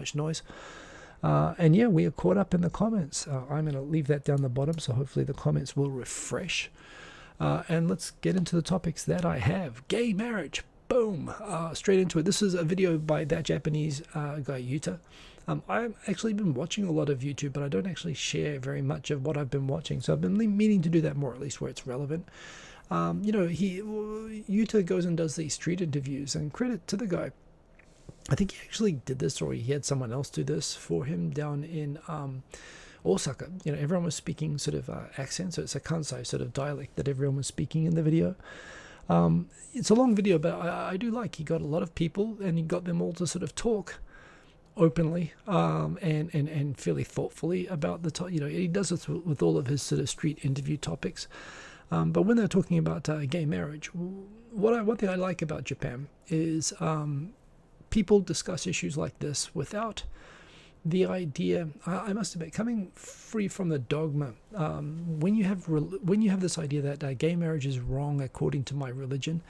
much noise. And yeah, we are caught up in the comments. I'm going to leave that down the bottom, so hopefully the comments will refresh. And let's get into the topics that I have. Gay marriage. Boom. Straight into it. This is a video by that Japanese guy, Yuta. I've actually been watching a lot of YouTube, but I don't actually share very much of what I've been watching. So I've been meaning to do that more, at least where it's relevant. Yuta goes and does these street interviews, and credit to the guy. I think he actually did this, or he had someone else do this for him down in Osaka. Everyone was speaking sort of accent, so it's a Kansai sort of dialect that everyone was speaking in the video. It's a long video, but I do like he got a lot of people, and he got them all to sort of talk openly and fairly thoughtfully about the he does this with all of his sort of street interview topics. But when they're talking about gay marriage, one thing I like about Japan is people discuss issues like this without the idea, I must admit, coming free from the dogma. When you have this idea that gay marriage is wrong according to my religion,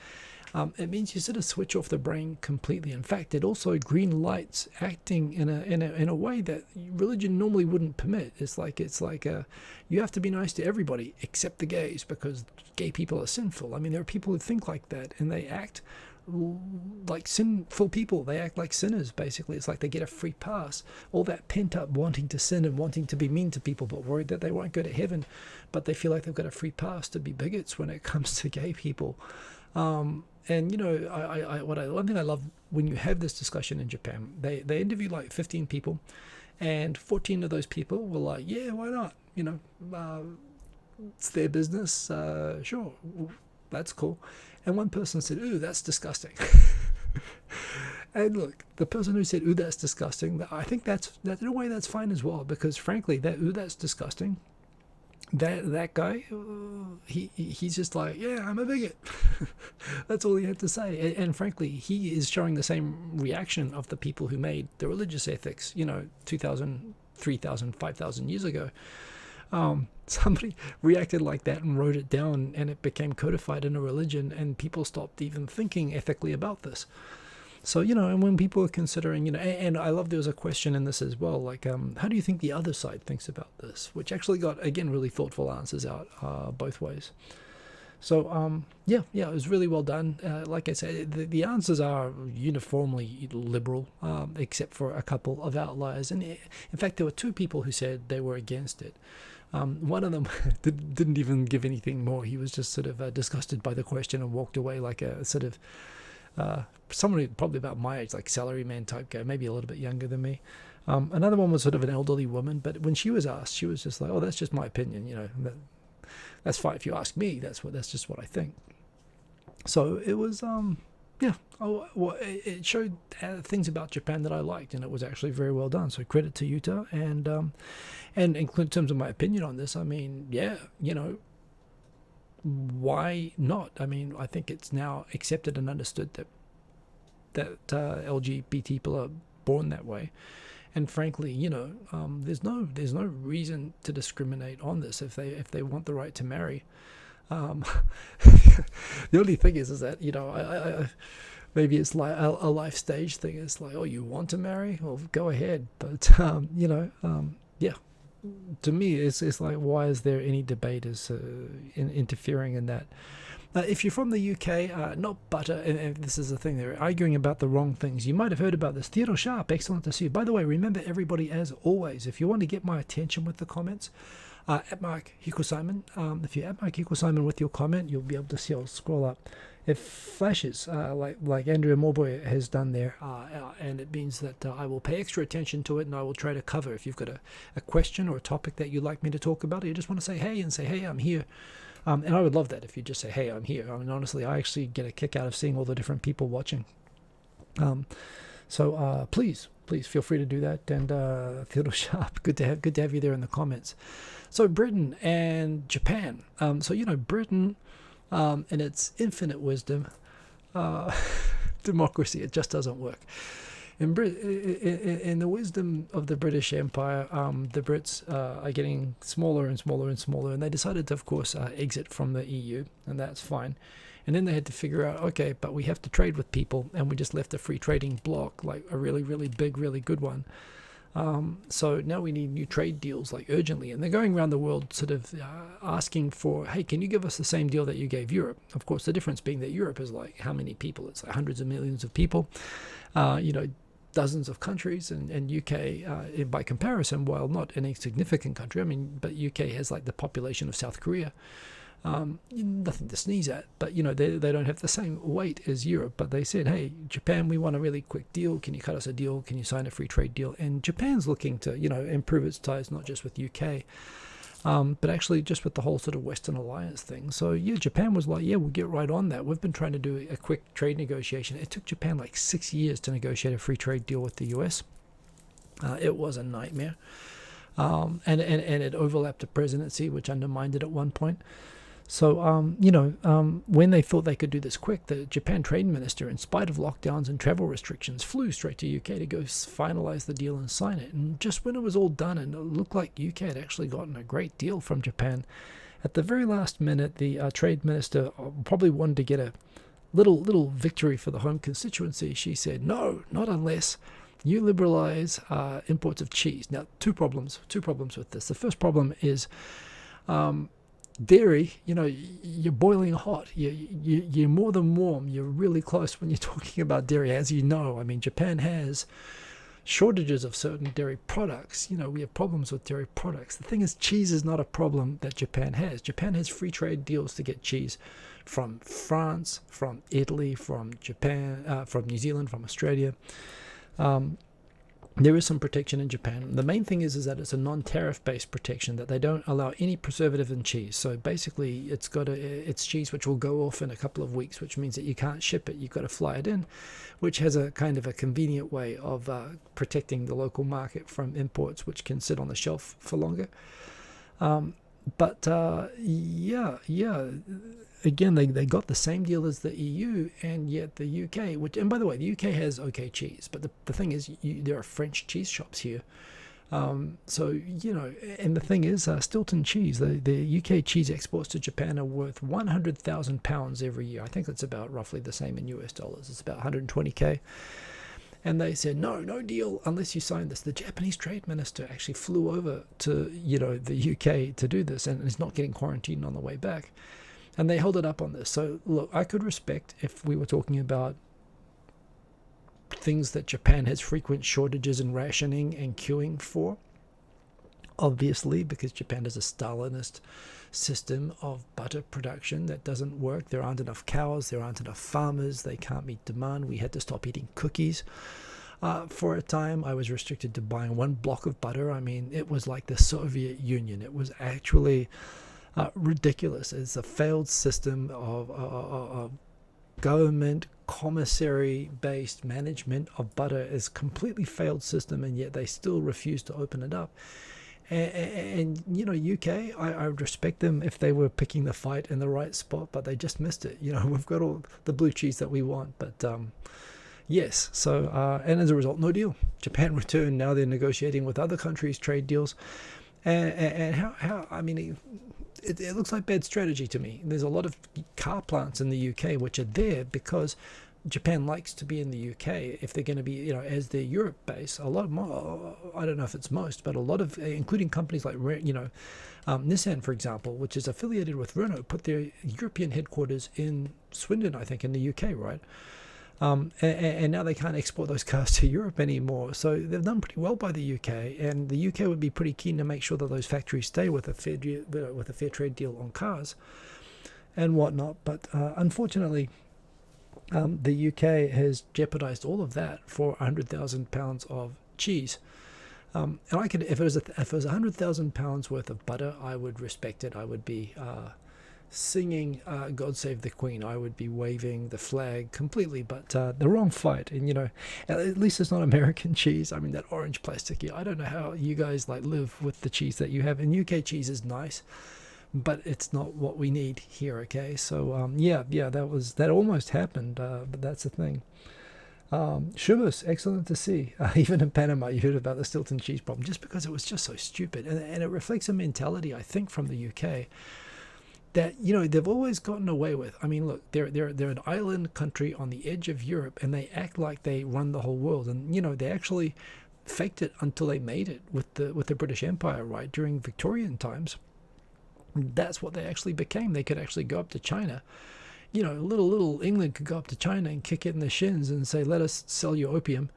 it means you sort of switch off the brain completely. In fact, it also green lights acting in a way that religion normally wouldn't permit. It's like you have to be nice to everybody except the gays because gay people are sinful. I mean, there are people who think like that, and they act like sinful people. They act like sinners, basically. It's like they get a free pass. All that pent up wanting to sin and wanting to be mean to people, but worried that they won't go to heaven, but they feel like they've got a free pass to be bigots when it comes to gay people. And one thing I love when you have this discussion in Japan, they interview like 15 people, and 14 of those people were like, yeah, why not? It's their business. Sure, that's cool. And one person said, ooh, that's disgusting. And look, the person who said, ooh, that's disgusting, I think that in a way that's fine as well, because frankly, that ooh, that's disgusting, that guy, he's just like, yeah, I'm a bigot. That's all he had to say. And frankly, he is showing the same reaction of the people who made the religious ethics, 2,000, 3,000, 5,000 years ago. Somebody reacted like that and wrote it down, and it became codified in a religion, and people stopped even thinking ethically about this. So, and when people are considering, and I love there was a question in this as well, like, how do you think the other side thinks about this? Which actually got, again, really thoughtful answers out both ways. So, yeah, it was really well done. Like I said, the answers are uniformly liberal, except for a couple of outliers. And in fact, there were two people who said they were against it. One of them didn't even give anything more. He was just sort of disgusted by the question and walked away like a sort of someone probably about my age, like salaryman type guy, maybe a little bit younger than me. Another one was sort of an elderly woman, but when she was asked, she was just like, oh, that's just my opinion, that's fine if you ask me, that's just what I think. So it was it showed things about Japan that I liked, and it was actually very well done. So credit to Yuta. And in terms of my opinion on this, I mean, yeah, why not? I mean, I think it's now accepted and understood that LGBT people are born that way, and frankly, there's no reason to discriminate on this if they want the right to marry. The only thing is that I maybe it's like a life stage thing. It's like, oh, you want to marry? Well, go ahead. But yeah. To me, it's like, why is there any debate as interfering in that? If you're from the UK, not butter, and this is the thing, they're arguing about the wrong things. You might have heard about this. Theodore Sharp, excellent to see you. By the way, remember everybody, as always, if you want to get my attention with the comments, at Mark Hiko Simon. If you at Mark Hiko Simon with your comment, you'll be able to see. I'll scroll up. It flashes like Andrea Morboy has done there, and it means that I will pay extra attention to it, and I will try to cover. If you've got a question or a topic that you'd like me to talk about, or you just want to say hey, I'm here. And I would love that if you just say, hey, I'm here. I mean, honestly, I actually get a kick out of seeing all the different people watching. So please feel free to do that. And Theodore Sharp, good to have you there in the comments. So Britain and Japan. So Britain, in its infinite wisdom, democracy, it just doesn't work. In the wisdom of the British Empire, the Brits are getting smaller and smaller and smaller, and they decided to, of course, exit from the EU, and that's fine. And then they had to figure out, okay, but we have to trade with people, and we just left a free trading block, like a really, really big, really good one. So now we need new trade deals, like urgently, and they're going around the world sort of asking for, hey, can you give us the same deal that you gave Europe? Of course, the difference being that Europe is like how many people? It's like hundreds of millions of people, dozens of countries, and UK, by comparison, while not any significant country, I mean, but UK has like the population of South Korea. Nothing to sneeze at, but they don't have the same weight as Europe. But they said, hey, Japan, we want a really quick deal. Can you cut us a deal? Can you sign a free trade deal? And Japan's looking to improve its ties, not just with UK, but actually just with the whole sort of Western alliance thing. So yeah, Japan was like, yeah, we'll get right on that. We've been trying to do a quick trade negotiation. It took Japan like 6 years to negotiate a free trade deal with the US. It was a nightmare, and it overlapped the presidency, which undermined it at one point. So, when they thought they could do this quick, the Japan trade minister, in spite of lockdowns and travel restrictions, flew straight to UK to go finalize the deal and sign it. And just when it was all done and it looked like UK had actually gotten a great deal from Japan, at the very last minute, the trade minister probably wanted to get a little victory for the home constituency. She said, no, not unless you liberalize imports of cheese. Now, two problems with this. The first problem is dairy. You're boiling hot. You're more than warm. You're really close when you're talking about dairy. As you know, I mean, Japan has shortages of certain dairy products. We have problems with dairy products. The thing is, cheese is not a problem that Japan has. Japan has free trade deals to get cheese from France, from Italy, from Japan, from New Zealand, from Australia. There is some protection in Japan. The main thing is that it's a non-tariff based protection, that they don't allow any preservative in cheese. So basically it's cheese which will go off in a couple of weeks, which means that you can't ship it. You've got to fly it in, which has a kind of a convenient way of protecting the local market from imports which can sit on the shelf for longer. Again, they got the same deal as the EU, and yet the UK, and by the way, the UK has okay cheese, but the thing is, there are French cheese shops here. And the thing is, Stilton cheese, the UK cheese exports to Japan are worth £100,000 every year. I think that's about roughly the same in US dollars. It's about 120k. And they said, no deal unless you sign this. The Japanese trade minister actually flew over to, the UK to do this, and is not getting quarantined on the way back. And they held it up on this. So, look, I could respect if we were talking about things that Japan has frequent shortages in rationing and queuing for. Obviously, because Japan has a Stalinist system of butter production that doesn't work. There aren't enough cows. There aren't enough farmers. They can't meet demand. We had to stop eating cookies. For a time, I was restricted to buying one block of butter. I mean, it was like the Soviet Union. It was actually ridiculous. It's a failed system of government commissary-based management of butter. Is completely failed system, and yet they still refuse to open it up. And UK, I would respect them if they were picking the fight in the right spot, but they just missed it. We've got all the blue cheese that we want, but yes. So and as a result, no deal. Japan returned. Now they're negotiating with other countries trade deals, and how I mean. It looks like bad strategy to me. There's a lot of car plants in the UK which are there because Japan likes to be in the UK. If they're going to be, as their Europe base, a lot more, I don't know if it's most, but a lot of, including companies like, Nissan, for example, which is affiliated with Renault, put their European headquarters in Swindon, I think, in the UK, right? And now they can't export those cars to Europe anymore. So they've done pretty well by the UK, and the UK would be pretty keen to make sure that those factories stay with a fair trade deal on cars and whatnot. But unfortunately, the UK has jeopardized all of that for £100,000 of cheese. And I could, if it was £100,000 worth of butter, I would respect it. I would be singing God Save the Queen. I would be waving the flag completely, but the wrong fight. And at least it's not American cheese. I mean, that orange plastic here, I don't know how you guys live with the cheese that you have. And UK cheese is nice, but it's not what we need here. Okay, so that almost happened, but that's the thing. Shubus, excellent to see. Even in Panama, you heard about the Stilton cheese problem, just because it was just so stupid, and it reflects a mentality, I think, from the UK, that they've always gotten away with. I mean, look, they're an island country on the edge of Europe, and they act like they run the whole world. And they actually faked it until they made it with the British Empire, right, during Victorian times. That's what they actually became. They could actually go up to China. Little England could go up to China and kick it in the shins and say, let us sell you opium.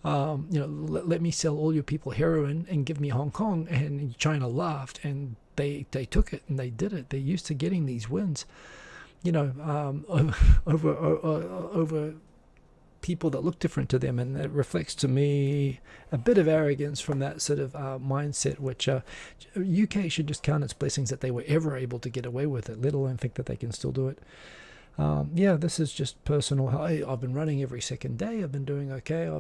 Let me sell all your people heroin and give me Hong Kong. And China laughed, and they took it and they did it. They're used to getting these wins, over people that look different to them, and it reflects to me a bit of arrogance from that sort of mindset, which UK should just count its blessings that they were ever able to get away with it, let alone think that they can still do it. This is just personal. I've been running every second day. I've been doing okay.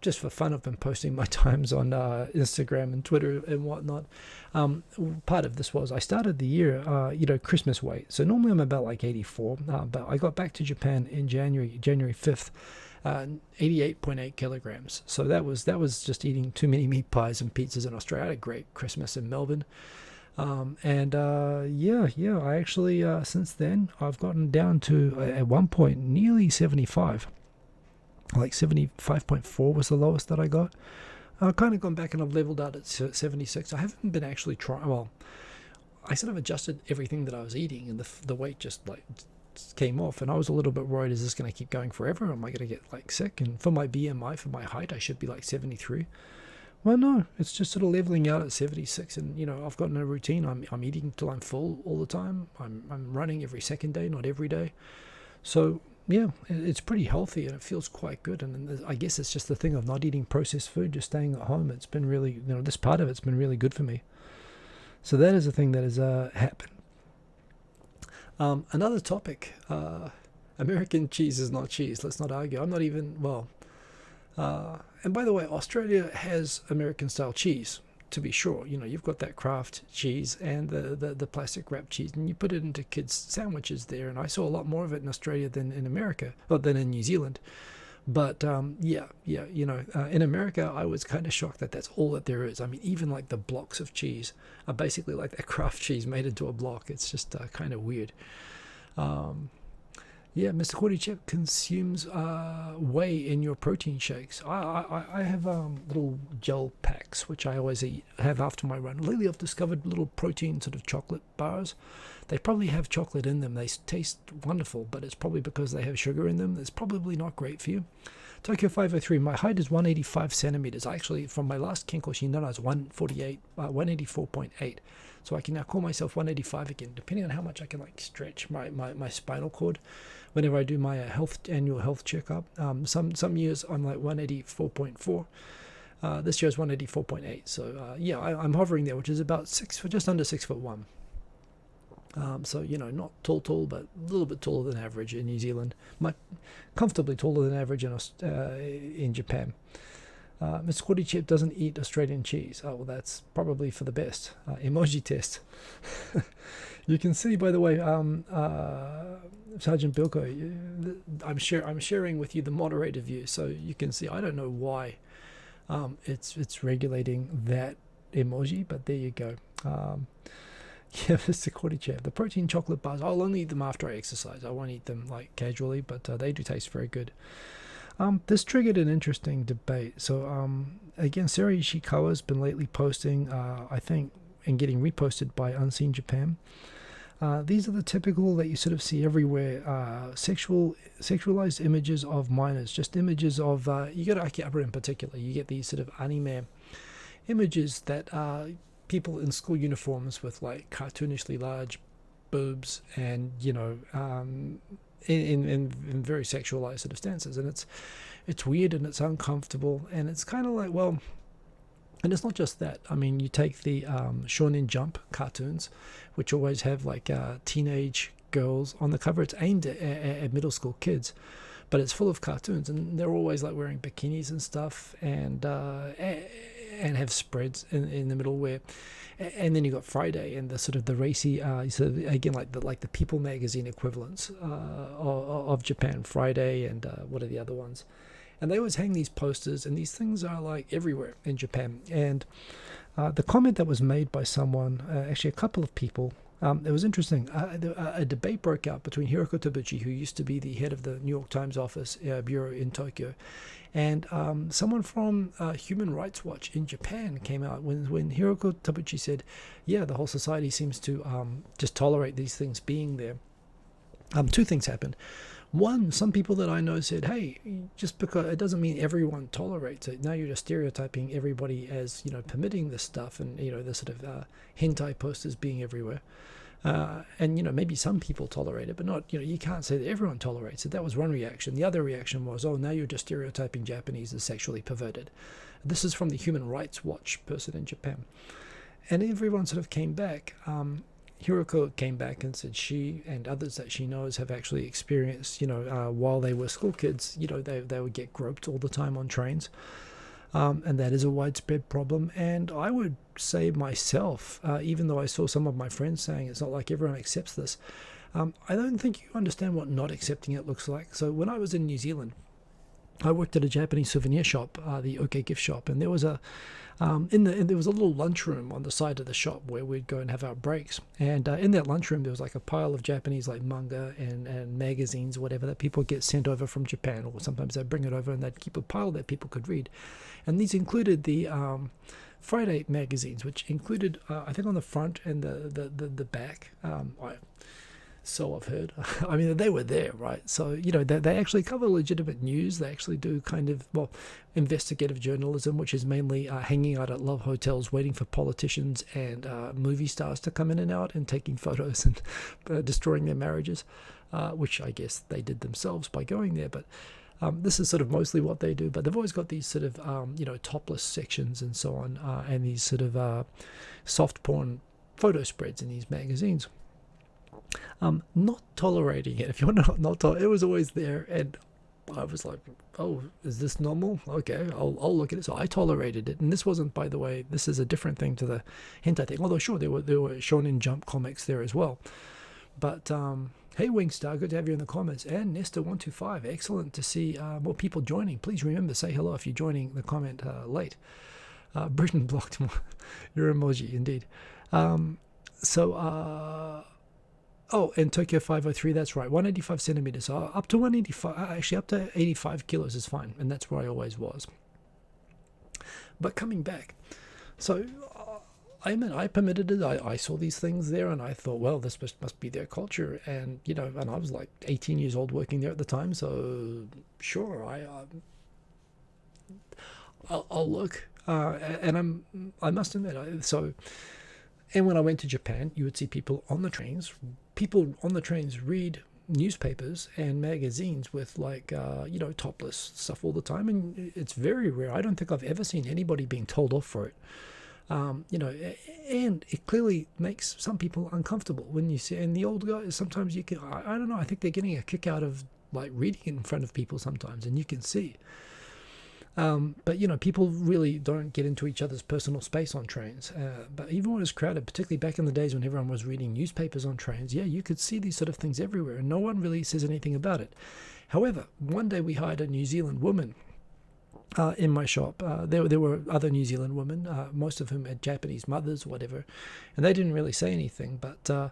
Just for fun, I've been posting my times on Instagram and Twitter and whatnot. Part of this was I started the year, Christmas weight. So normally I'm about like 84, but I got back to Japan in January 5th, 88.8 kilograms. So that was just eating too many meat pies and pizzas in Australia. I had a great Christmas in Melbourne. I actually, since then, I've gotten down to, at one point, nearly 75. Like 75.4 was the lowest that I got. I've kind of gone back and I've leveled out at 76. I haven't been actually trying, well, I sort of adjusted everything that I was eating, and the weight just came off, and I was a little bit worried, is this going to keep going forever? Am I going to get sick? And for my BMI, for my height, I should be 73. Well, no, it's just sort of leveling out at 76, and I've gotten a routine. I'm eating till I'm full all the time. I'm running every second day, not every day. So yeah, it's pretty healthy and it feels quite good. And I guess it's just the thing of not eating processed food, just staying at home. It's been really, this part of it's been really good for me. So that is a thing that has happened. Another topic: American cheese is not cheese. Let's not argue. I'm not even and by the way, Australia has American-style cheese, to be sure. You've got that Kraft cheese and the plastic wrap cheese, and you put it into kids' sandwiches there. And I saw a lot more of it in Australia than in America, or than in New Zealand. But in America, I was kind of shocked that that's all that there is. I mean, even the blocks of cheese are basically like that Kraft cheese made into a block. It's just kind of weird. Mr. Cordychep consumes whey in your protein shakes. I have little gel packs, which I always have after my run. Lately, I've discovered little protein sort of chocolate bars. They probably have chocolate in them. They taste wonderful, but it's probably because they have sugar in them. It's probably not great for you. Tokyo 503, my height is 185 centimeters. Actually, from my last Kenko I was 184.8. So I can now call myself 185 again, depending on how much I can stretch my spinal cord whenever I do my annual health checkup. Some years I'm 184.4. This year is 184.8. So I'm hovering there, which is about just under 6'1". Not tall, but a little bit taller than average in New Zealand. Comfortably taller than average in Japan. Mr. Cordychip doesn't eat Australian cheese. Oh, well, that's probably for the best. Emoji test. You can see, by the way, Sergeant Bilko, I'm sharing with you the moderator view, so you can see. I don't know why it's regulating that emoji, but there you go. Mr. Cordychip, the protein chocolate bars, I'll only eat them after I exercise. I won't eat them casually, but they do taste very good. This triggered an interesting debate. So again, Sarah Ishikawa has been lately posting, I think, and getting reposted by Unseen Japan. These are the typical that you sort of see everywhere, sexualized images of minors, just images of, you get Akihabara in particular, you get these sort of anime images that people in school uniforms with cartoonishly large boobs and, in very sexualized sort of stances, and it's weird and it's uncomfortable, and it's kind of and it's not just that. I mean, you take the Shonen Jump cartoons, which always have teenage girls on the cover. It's aimed at middle school kids, but it's full of cartoons, and they're always wearing bikinis and stuff, and have spreads in the middle where. And then you got Friday and the sort of the racy, again the People Magazine equivalents of Japan. Friday and what are the other ones? And they always hang these posters, and these things are everywhere in Japan. And the comment that was made by someone, actually a couple of people, It was interesting. A debate broke out between Hiroko Tabuchi, who used to be the head of the New York Times office bureau in Tokyo, and someone from Human Rights Watch in Japan came out when Hiroko Tabuchi said, yeah, the whole society seems to just tolerate these things being there. Two things happened. One, some people that I know said, hey, just because it doesn't mean everyone tolerates it. Now you're just stereotyping everybody as, permitting this stuff and, the sort of hentai posters being everywhere. And, maybe some people tolerate it, but not, you can't say that everyone tolerates it. That was one reaction. The other reaction was, oh, now you're just stereotyping Japanese as sexually perverted. This is from the Human Rights Watch person in Japan. And everyone sort of came back. Hiroko came back and said she and others that she knows have actually experienced, while they were school kids, they would get groped all the time on trains. And that is a widespread problem. And I would say myself, even though I saw some of my friends saying it's not like everyone accepts this, I don't think you understand what not accepting it looks like. So when I was in New Zealand, I worked at a Japanese souvenir shop, the OK Gift Shop, and there was there was a little lunchroom on the side of the shop where we'd go and have our breaks. And in that lunchroom, there was like a pile of Japanese like manga and magazines, whatever, that people get sent over from Japan, or sometimes they'd bring it over and they'd keep a pile that people could read. And these included the Friday magazines, which included, I think on the front and the back, so I've heard. I mean, they were there, right? So, they actually cover legitimate news. They actually do kind of, investigative journalism, which is mainly hanging out at love hotels, waiting for politicians and movie stars to come in and out and taking photos and destroying their marriages, which I guess they did themselves by going there. But this is sort of mostly what they do. But they've always got these sort of, topless sections and so on, and these sort of soft porn photo spreads in these magazines. Not tolerating it. If you're not it was always there, and I was like, oh, is this normal? Okay, I'll look at it. So I tolerated it, and this wasn't, by the way, this is a different thing to the hentai thing. Although sure, there were Shonen Jump comics there as well. But hey, Wingstar, good to have you in the comments. And Nesta125, excellent to see more people joining. Please remember, say hello if you're joining the comment late. Britain blocked your emoji, indeed. Oh, and Tokyo 503, that's right, 185 centimeters. Up to 185, actually up to 85 kilos is fine, and that's where I always was. But coming back, so I permitted it. I saw these things there, and I thought, well, this must be their culture. And, and I was like 18 years old working there at the time, so sure, I'll look. And I must admit, and when I went to Japan, you would see people on the trains. People on the trains read newspapers and magazines with topless stuff all the time, and it's very rare. I don't think I've ever seen anybody being told off for it. And it clearly makes some people uncomfortable when you see. And the old guys, sometimes you can, I don't know, I think they're getting a kick out of reading in front of people sometimes, and you can see. But people really don't get into each other's personal space on trains. But even when it's crowded, particularly back in the days when everyone was reading newspapers on trains, yeah, you could see these sort of things everywhere, and no one really says anything about it. However, one day we hired a New Zealand woman in my shop. There were other New Zealand women, most of whom had Japanese mothers or whatever, and they didn't really say anything. But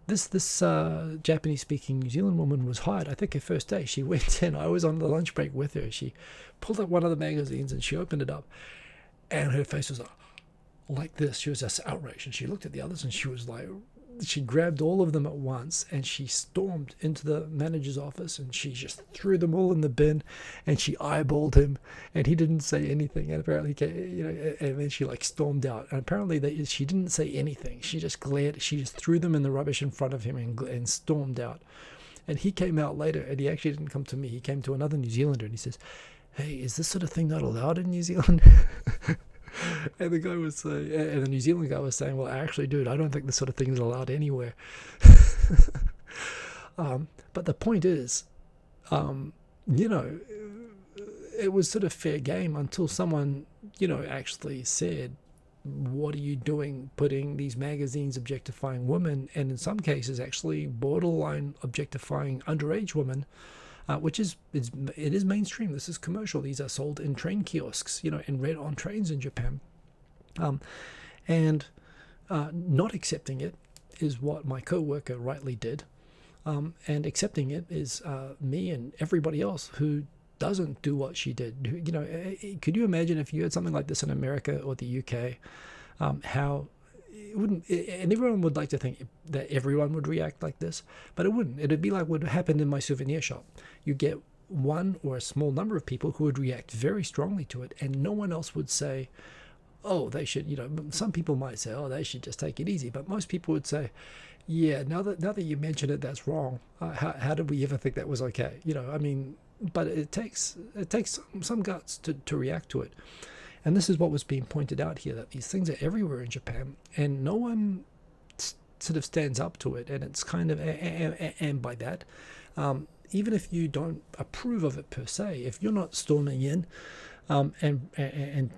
this Japanese-speaking New Zealand woman was hired. I think her first day she went in. I was on the lunch break with her. She pulled up one of the magazines and she opened it up, and her face was like this. She was just outraged, and she looked at the others, and she was like, she grabbed all of them at once, and she stormed into the manager's office, and she just threw them all in the bin, and she eyeballed him, and he didn't say anything. And apparently, and then she stormed out. And apparently, she didn't say anything. She just glared. She just threw them in the rubbish in front of him and stormed out. And he came out later, and he actually didn't come to me. He came to another New Zealander, and he says, "Hey, is this sort of thing not allowed in New Zealand?" And the guy was saying, and the New Zealand guy was saying, well, actually, dude, I don't think this sort of thing is allowed anywhere. But the point is, it was sort of fair game until someone, actually said, what are you doing putting these magazines objectifying women, and in some cases actually borderline objectifying underage women, which it is mainstream. This is commercial. These are sold in train kiosks, and read on trains in Japan. And not accepting it is what my co-worker rightly did, and accepting it is me and everybody else who doesn't do what she did. Could you imagine if you had something like this in America or the UK, how it wouldn't, and everyone would like to think that everyone would react like this, but it wouldn't. It'd be like what happened in my souvenir shop. You get one or a small number of people who would react very strongly to it, and no one else would say, oh, they should, some people might say, oh, they should just take it easy, but most people would say, yeah, now that you mention it, that's wrong. How did we ever think that was okay? But it takes some guts to react to it. And this is what was being pointed out here, that these things are everywhere in Japan, and no one sort of stands up to it. And it's kind of, and by that, even if you don't approve of it per se, if you're not storming in and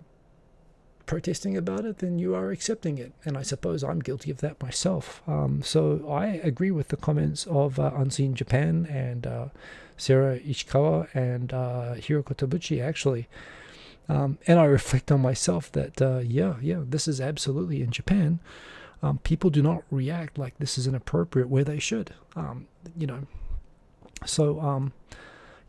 protesting about it, then you are accepting it. And I suppose I'm guilty of that myself. So I agree with the comments of Unseen Japan and Sarah Ishikawa and Hiroko Tabuchi, actually. And I reflect on myself that, this is absolutely in Japan. People do not react like this is inappropriate where they should, So,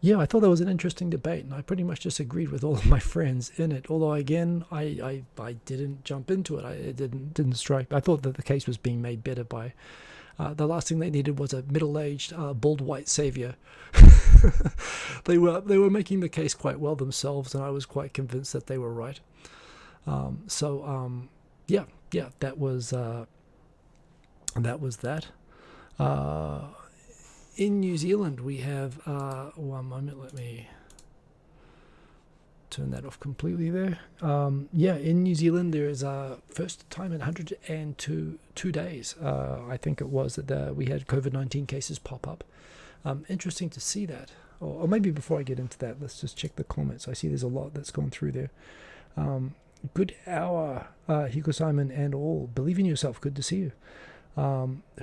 I thought that was an interesting debate, and I pretty much disagreed with all of my friends in it. Although, again, I didn't jump into it. It didn't strike. I thought that the case was being made better by the last thing they needed was a middle-aged, bald white savior. They were making the case quite well themselves, and I was quite convinced that they were right. That was that. In New Zealand, we have, one moment, let me turn that off completely there. In New Zealand, there is a first time in 102 days, I think it was, that we had COVID-19 cases pop up. Interesting to see that. Or maybe before I get into that, let's just check the comments. I see there's a lot that's gone through there. Good hour, Hiko Simon and all. Believe in yourself. Good to see you.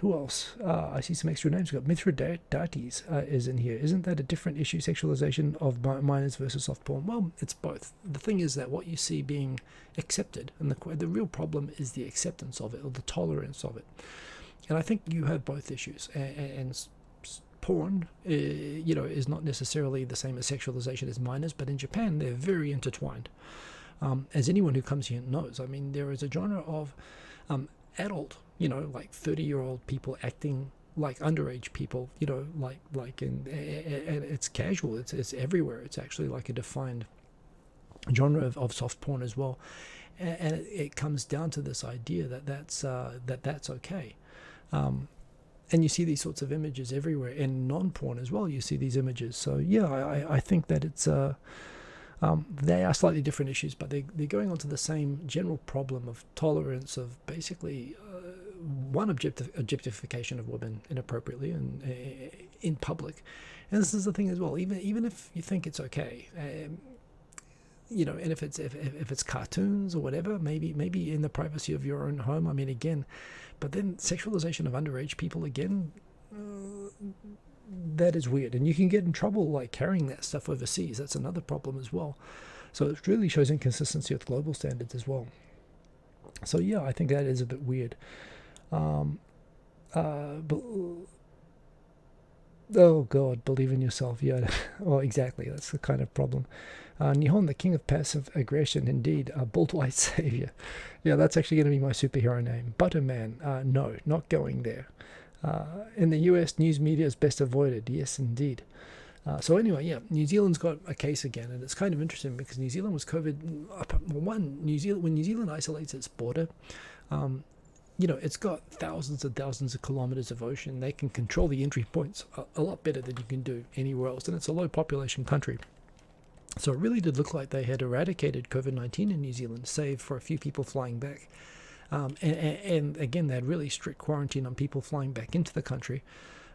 Who else? I see some extra names. We've got Mithridates is in here. Isn't that a different issue, sexualization of minors versus soft porn? Well, it's both. The thing is that what you see being accepted, and the real problem is the acceptance of it, or the tolerance of it. And I think you have both issues. And porn, is not necessarily the same as sexualization as minors, but in Japan, they're very intertwined. As anyone who comes here knows, I mean, there is a genre of adult, like 30-year-old people acting like underage people, and it's casual. It's everywhere. It's actually like a defined genre of soft porn as well, and it comes down to this idea that that's okay. And you see these sorts of images everywhere, and non-porn as well. You see these images. So I think that it's they are slightly different issues, but they're going on to the same general problem of tolerance of basically one objectification of women inappropriately and in public. And this is the thing as well. Even if you think it's okay, and if it's cartoons or whatever, maybe in the privacy of your own home. I mean, again, but then sexualization of underage people again. That is weird, and you can get in trouble like carrying that stuff overseas. That's another problem as well. So it really shows inconsistency with global standards as well. So I think that is a bit weird. But oh God, believe in yourself. Yeah, well, exactly. That's the kind of problem. Nihon, the king of passive aggression, indeed. Bald white savior. Yeah, that's actually going to be my superhero name. Butterman. No, not going there. In the US, news media is best avoided. Yes, indeed. So anyway, New Zealand's got a case again, and it's kind of interesting because New Zealand was when New Zealand isolates its border, it's got thousands and thousands of kilometers of ocean. They can control the entry points a lot better than you can do anywhere else, and it's a low population country. So it really did look like they had eradicated COVID-19 in New Zealand, save for a few people flying back. And again, they had really strict quarantine on people flying back into the country,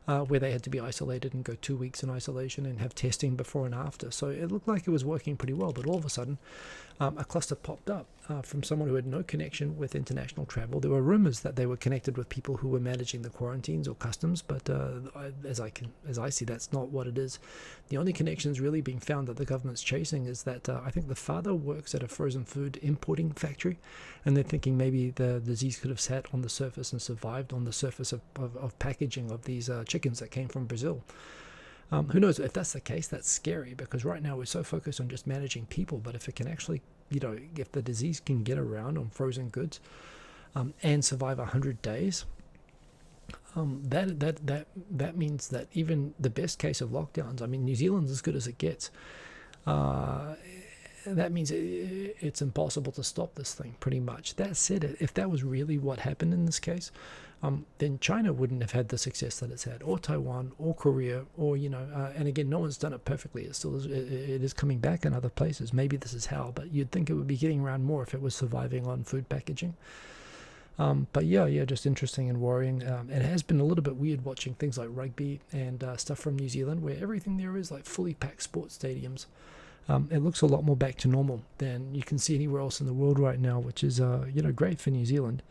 where they had to be isolated and go 2 weeks in isolation and have testing before and after. So it looked like it was working pretty well, but all of a sudden, a cluster popped up from someone who had no connection with international travel. There were rumors that they were connected with people who were managing the quarantines or customs, but as I see, that's not what it is. The only connections really being found that the government's chasing is that I think the father works at a frozen food importing factory, and they're thinking maybe the disease could have sat on the surface and survived on the surface of packaging of these chickens that came from Brazil. Who knows? If that's the case, that's scary, because right now we're so focused on just managing people. But if it can actually, if the disease can get around on frozen goods and survive 100 days, that means that even the best case of lockdowns, I mean, New Zealand's as good as it gets. That means it's impossible to stop this thing, pretty much. That said, if that was really what happened in this case, then China wouldn't have had the success that it's had, or Taiwan, or Korea, or and again, no one's done it perfectly. It is coming back in other places. Maybe this is how, but you'd think it would be getting around more if it was surviving on food packaging. But yeah, just interesting and worrying. It has been a little bit weird watching things like rugby and stuff from New Zealand, where everything there is like fully packed sports stadiums. It looks a lot more back to normal than you can see anywhere else in the world right now, which is great for New Zealand.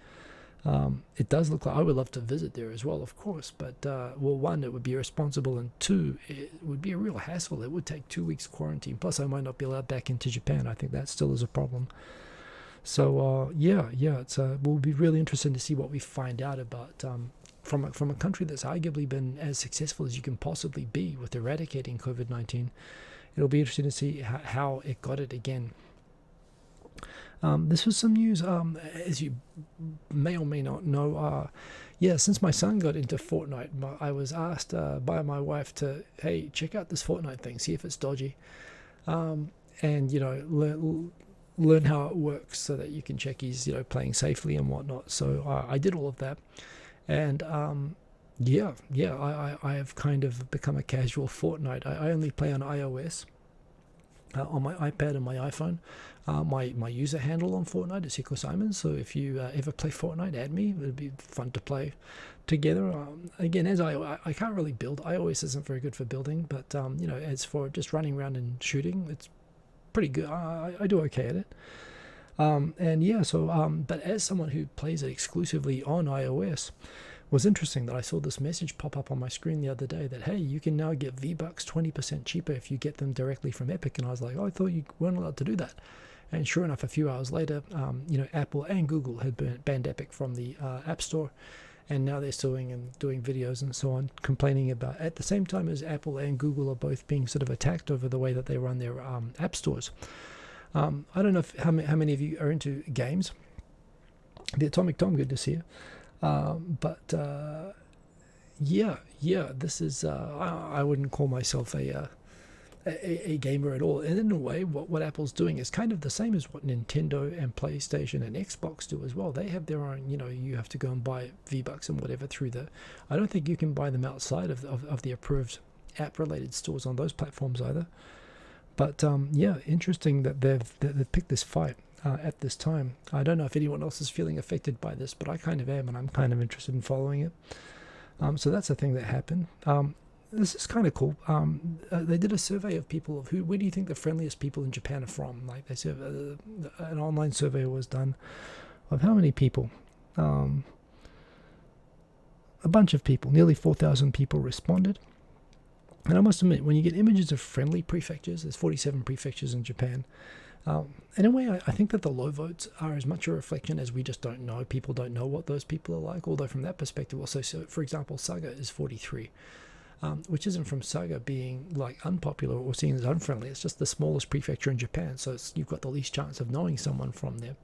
It does look like I would love to visit there as well, of course, but one, it would be irresponsible, and two, it would be a real hassle. It would take 2 weeks quarantine, plus I might not be allowed back into Japan. I think that still is a problem. So it's will be really interesting to see what we find out about from a country that's arguably been as successful as you can possibly be with eradicating COVID-19. It'll be interesting to see how it got it again. This was some news, as you may or may not know. Since my son got into Fortnite, I was asked by my wife to, hey, check out this Fortnite thing, see if it's dodgy, and learn how it works so that you can check he's playing safely and whatnot. So I did all of that, and I have kind of become a casual Fortnite. I only play on iOS. On my iPad and my iPhone. My user handle on Fortnite is Hiko Simon, so if you ever play Fortnite, add me. It'd be fun to play together. Again, as I can't really build. iOS isn't very good for building, but as for just running around and shooting, it's pretty good. I do okay at it. But as someone who plays it exclusively on iOS, was interesting that I saw this message pop up on my screen the other day that, hey, you can now get V-Bucks 20% cheaper if you get them directly from Epic. And I was like, I thought you weren't allowed to do that. And sure enough, a few hours later, Apple and Google had banned Epic from the App Store. And now they're suing and doing videos and so on, complaining about, at the same time as Apple and Google are both being sort of attacked over the way that they run their app stores. I don't know how many of you are into games. The Atomic Tom, good to see you. This is I wouldn't call myself a gamer at all, and in a way what Apple's doing is kind of the same as what Nintendo and PlayStation and Xbox do as well. They have their own, you have to go and buy V-Bucks and whatever through I don't think you can buy them outside of the approved app related stores on those platforms either. But interesting that they've picked this fight at this time. I don't know if anyone else is feeling affected by this, but I kind of am, and I'm kind of interested in following it. So that's the thing that happened. This is kind of cool. They did a survey of people of where do you think the friendliest people in Japan are from? Like they said, an online survey was done of how many people? A bunch of people, nearly 4,000 people responded. And I must admit, when you get images of friendly prefectures, there's 47 prefectures in Japan. In a way, I think that the low votes are as much a reflection as we just don't know. People don't know what those people are like. Although from that perspective, also, so for example, Saga is 43, which isn't from Saga being like unpopular or seen as unfriendly. It's just the smallest prefecture in Japan, so you've got the least chance of knowing someone from there.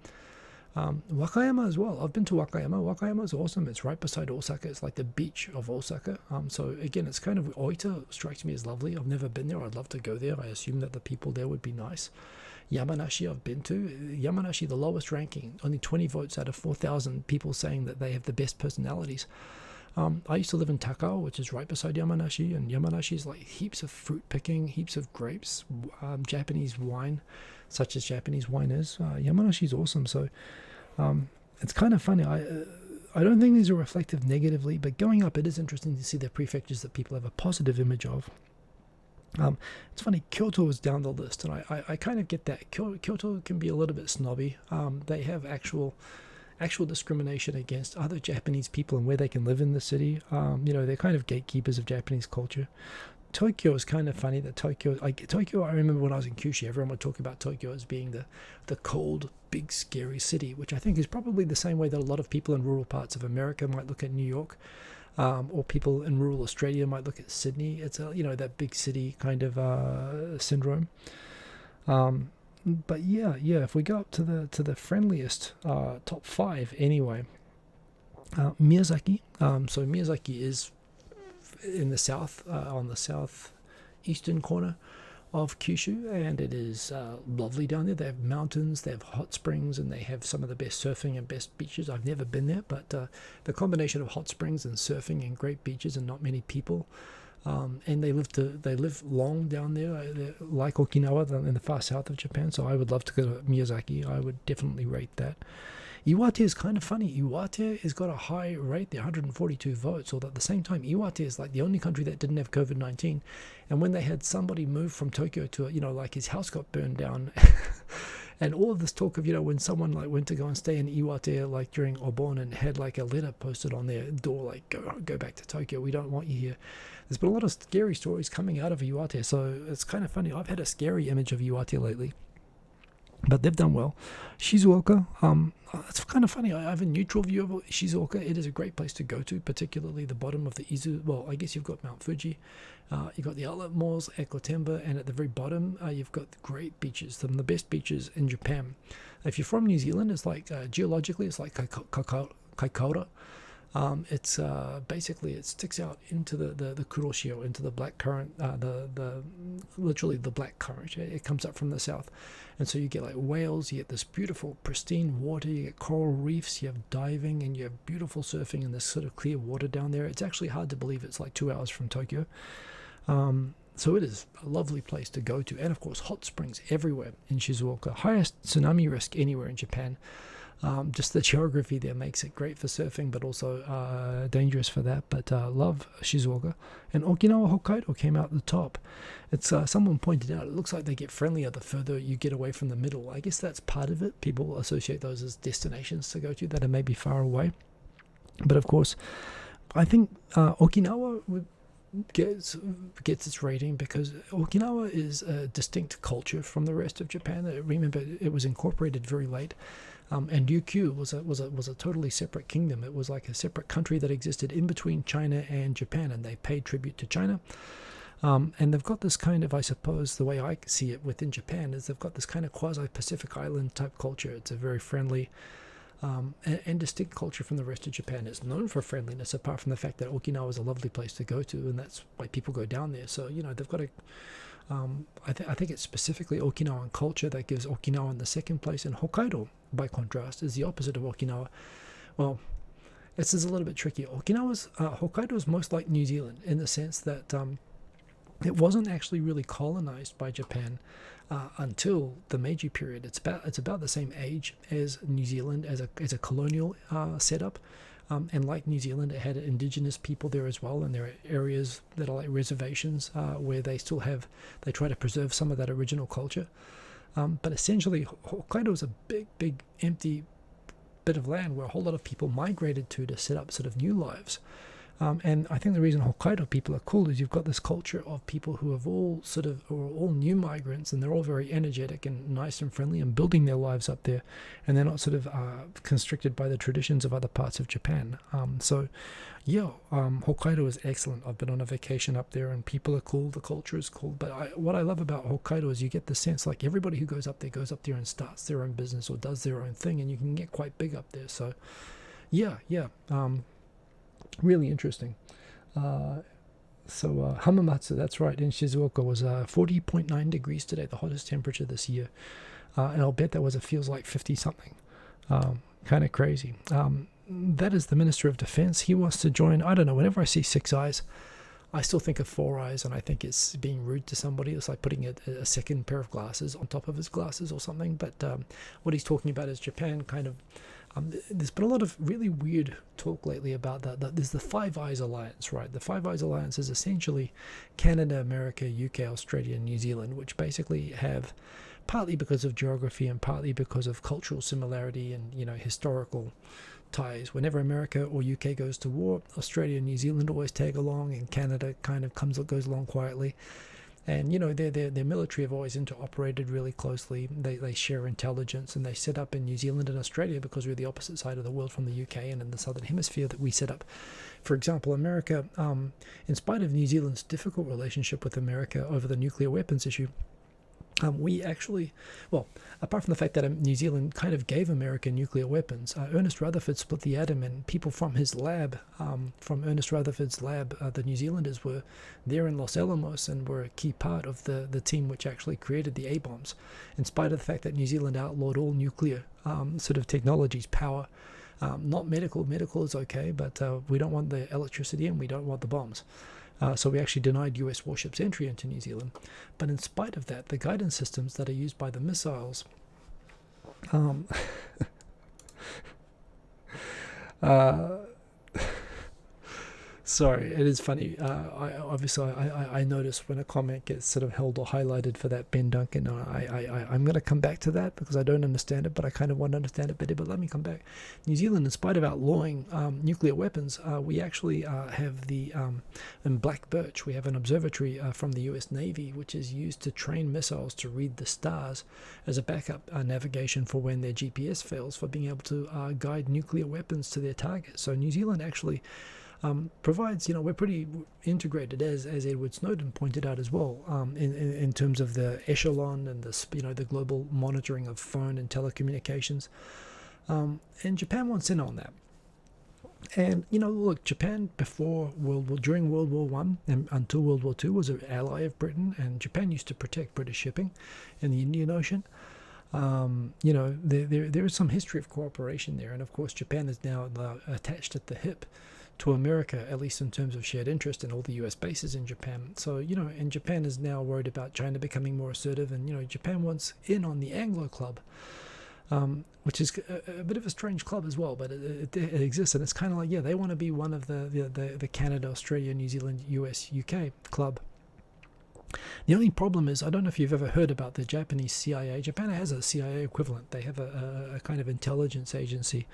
Wakayama as well. I've been to Wakayama. Wakayama is awesome. It's right beside Osaka. It's like the beach of Osaka. So again, it's kind of, Oita strikes me as lovely. I've never been there. I'd love to go there. I assume that the people there would be nice. Yamanashi I've been to. Yamanashi, the lowest ranking, only 20 votes out of 4,000 people saying that they have the best personalities. I used to live in Takao, which is right beside Yamanashi, and Yamanashi is like heaps of fruit picking, heaps of grapes, Japanese wine, such as Japanese wine is. Yamanashi is awesome, so it's kind of funny. I don't think these are reflective negatively, but going up, it is interesting to see the prefectures that people have a positive image of. It's funny, Kyoto is down the list, and I kind of get that. Kyoto can be a little bit snobby. They have actual discrimination against other Japanese people and where they can live in the city. They're kind of gatekeepers of Japanese culture. Tokyo is kind of funny that Tokyo, I remember when I was in Kyushu, everyone would talk about Tokyo as being the cold, big, scary city, which I think is probably the same way that a lot of people in rural parts of America might look at New York, or people in rural Australia might look at Sydney. It's that big city kind of syndrome. But yeah, if we go up to the friendliest top 5 anyway, Miyazaki. So Miyazaki is in the south, on the southeastern corner of Kyushu, and it is lovely down there. They have mountains, they have hot springs, and they have some of the best surfing and best beaches. I've never been there, but the combination of hot springs and surfing and great beaches and not many people, and they live long down there, like Okinawa in the far south of Japan. So I would love to go to Miyazaki. I would definitely rate that. Iwate is kind of funny. Iwate has got a high rate there, 142 votes, although at the same time, Iwate is like the only country that didn't have COVID-19. And when they had somebody move from Tokyo to, like his house got burned down, and all of this talk of, when someone like went to go and stay in Iwate, like during Obon, and had like a letter posted on their door, like, go back to Tokyo, we don't want you here. There's been a lot of scary stories coming out of Iwate, so it's kind of funny. I've had a scary image of Iwate lately, but they've done well. Shizuoka, it's kind of funny. I have a neutral view of Shizuoka. It is a great place to go to, particularly the bottom of the Izu. Well, I guess you've got Mount Fuji, you've got the outlet malls, Ekotemba, and at the very bottom, you've got the great beaches, some of the best beaches in Japan. If you're from New Zealand, it's like geologically, it's like Kaikoura. It's basically, it sticks out into the Kuroshio, into the black current, literally the black current. It comes up from the south, and so you get like whales, you get this beautiful pristine water, you get coral reefs, you have diving, and you have beautiful surfing in this sort of clear water down there. It's actually hard to believe it's like 2 hours from Tokyo. So it is a lovely place to go to, and of course hot springs everywhere in Shizuoka. Highest tsunami risk anywhere in Japan. Just the geography there makes it great for surfing, but also dangerous for that. But love Shizuoka. And Okinawa, Hokkaido came out at the top. It's someone pointed out, it looks like they get friendlier the further you get away from the middle. I guess that's part of it. People associate those as destinations to go to that are maybe far away. But of course, I think Okinawa gets its rating because Okinawa is a distinct culture from the rest of Japan. Remember, it was incorporated very late. And Ryukyu was a totally separate kingdom. It was like a separate country that existed in between China and Japan, and they paid tribute to China. And they've got this kind of, I suppose, the way I see it within Japan is they've got this kind of quasi-Pacific Island type culture. It's a very friendly and distinct culture from the rest of Japan. It's known for friendliness, apart from the fact that Okinawa is a lovely place to go to, and that's why people go down there. So, they've got a I think it's specifically Okinawan culture that gives Okinawa in the second place, and Hokkaido, by contrast, is the opposite of Okinawa. Well, this is a little bit tricky. Hokkaido is most like New Zealand in the sense that it wasn't actually really colonized by Japan until the Meiji period. It's about the same age as New Zealand as a colonial setup. And like New Zealand, it had indigenous people there as well, and there are areas that are like reservations where they try to preserve some of that original culture. But essentially, Hokkaido is a big, empty bit of land where a whole lot of people migrated to set up sort of new lives. And I think the reason Hokkaido people are cool is you've got this culture of people who are all new migrants, and they're all very energetic and nice and friendly and building their lives up there, and they're not sort of constricted by the traditions of other parts of Japan. Hokkaido is excellent. I've been on a vacation up there, and people are cool. The culture is cool. But what I love about Hokkaido is you get the sense like everybody who goes up there and starts their own business or does their own thing, and you can get quite big up there. So, really interesting. Hamamatsu, that's right, in Shizuoka was 40.9 degrees today, the hottest temperature this year. And I'll bet that was, it feels like 50 something. Kind of crazy. That is the Minister of Defense. He wants to join, I don't know, whenever I see 6 eyes, I still think of 4 eyes, and I think it's being rude to somebody. It's like putting a second pair of glasses on top of his glasses or something. But what he's talking about is Japan kind of There's been a lot of really weird talk lately about that. There's the Five Eyes Alliance, right? The Five Eyes Alliance is essentially Canada, America, UK, Australia, and New Zealand, which basically have, partly because of geography and partly because of cultural similarity and, you know, historical ties. Whenever America or UK goes to war, Australia and New Zealand always tag along, and Canada kind of goes along quietly. And, you know, their military have always interoperated really closely. They share intelligence, and they set up in New Zealand and Australia because we're the opposite side of the world from the UK and in the Southern Hemisphere that we set up. For example, America, in spite of New Zealand's difficult relationship with America over the nuclear weapons issue, we actually, well, apart from the fact that New Zealand kind of gave America nuclear weapons, Ernest Rutherford split the atom, and people from his lab, from Ernest Rutherford's lab, the New Zealanders were there in Los Alamos and were a key part of the team which actually created the A-bombs, in spite of the fact that New Zealand outlawed all nuclear sort of technologies, power. Not medical. Medical is okay, but we don't want the electricity and we don't want the bombs. So we actually denied US warships entry into New Zealand. But in spite of that, the guidance systems that are used by the missiles sorry, it is funny. I notice when a comment gets sort of held or highlighted for that Ben Duncan. I'm going to come back to that because I don't understand it, but I kind of want to understand it better. But let me come back. New Zealand, in spite of outlawing nuclear weapons, we actually have in Black Birch, we have an observatory from the US Navy, which is used to train missiles to read the stars as a backup navigation for when their GPS fails, for being able to guide nuclear weapons to their target. So New Zealand actually provides, you know, we're pretty integrated, as Edward Snowden pointed out as well, in terms of the echelon and the, you know, the global monitoring of phone and telecommunications. And Japan wants in on that. And, you know, look, Japan during World War One and until World War Two was an ally of Britain, and Japan used to protect British shipping in the Indian Ocean. You know, there is some history of cooperation there, and of course Japan is now attached at the hip to America, at least in terms of shared interest in all the US bases in Japan. So, you know, and Japan is now worried about China becoming more assertive, and, you know, Japan wants in on the Anglo Club, which is a bit of a strange club as well, but it exists, and it's kind of like, yeah, they want to be one of the Canada, Australia, New Zealand, US, UK club. The only problem is, I don't know if you've ever heard about the Japanese CIA. Japan has a CIA equivalent. They have a kind of intelligence agency.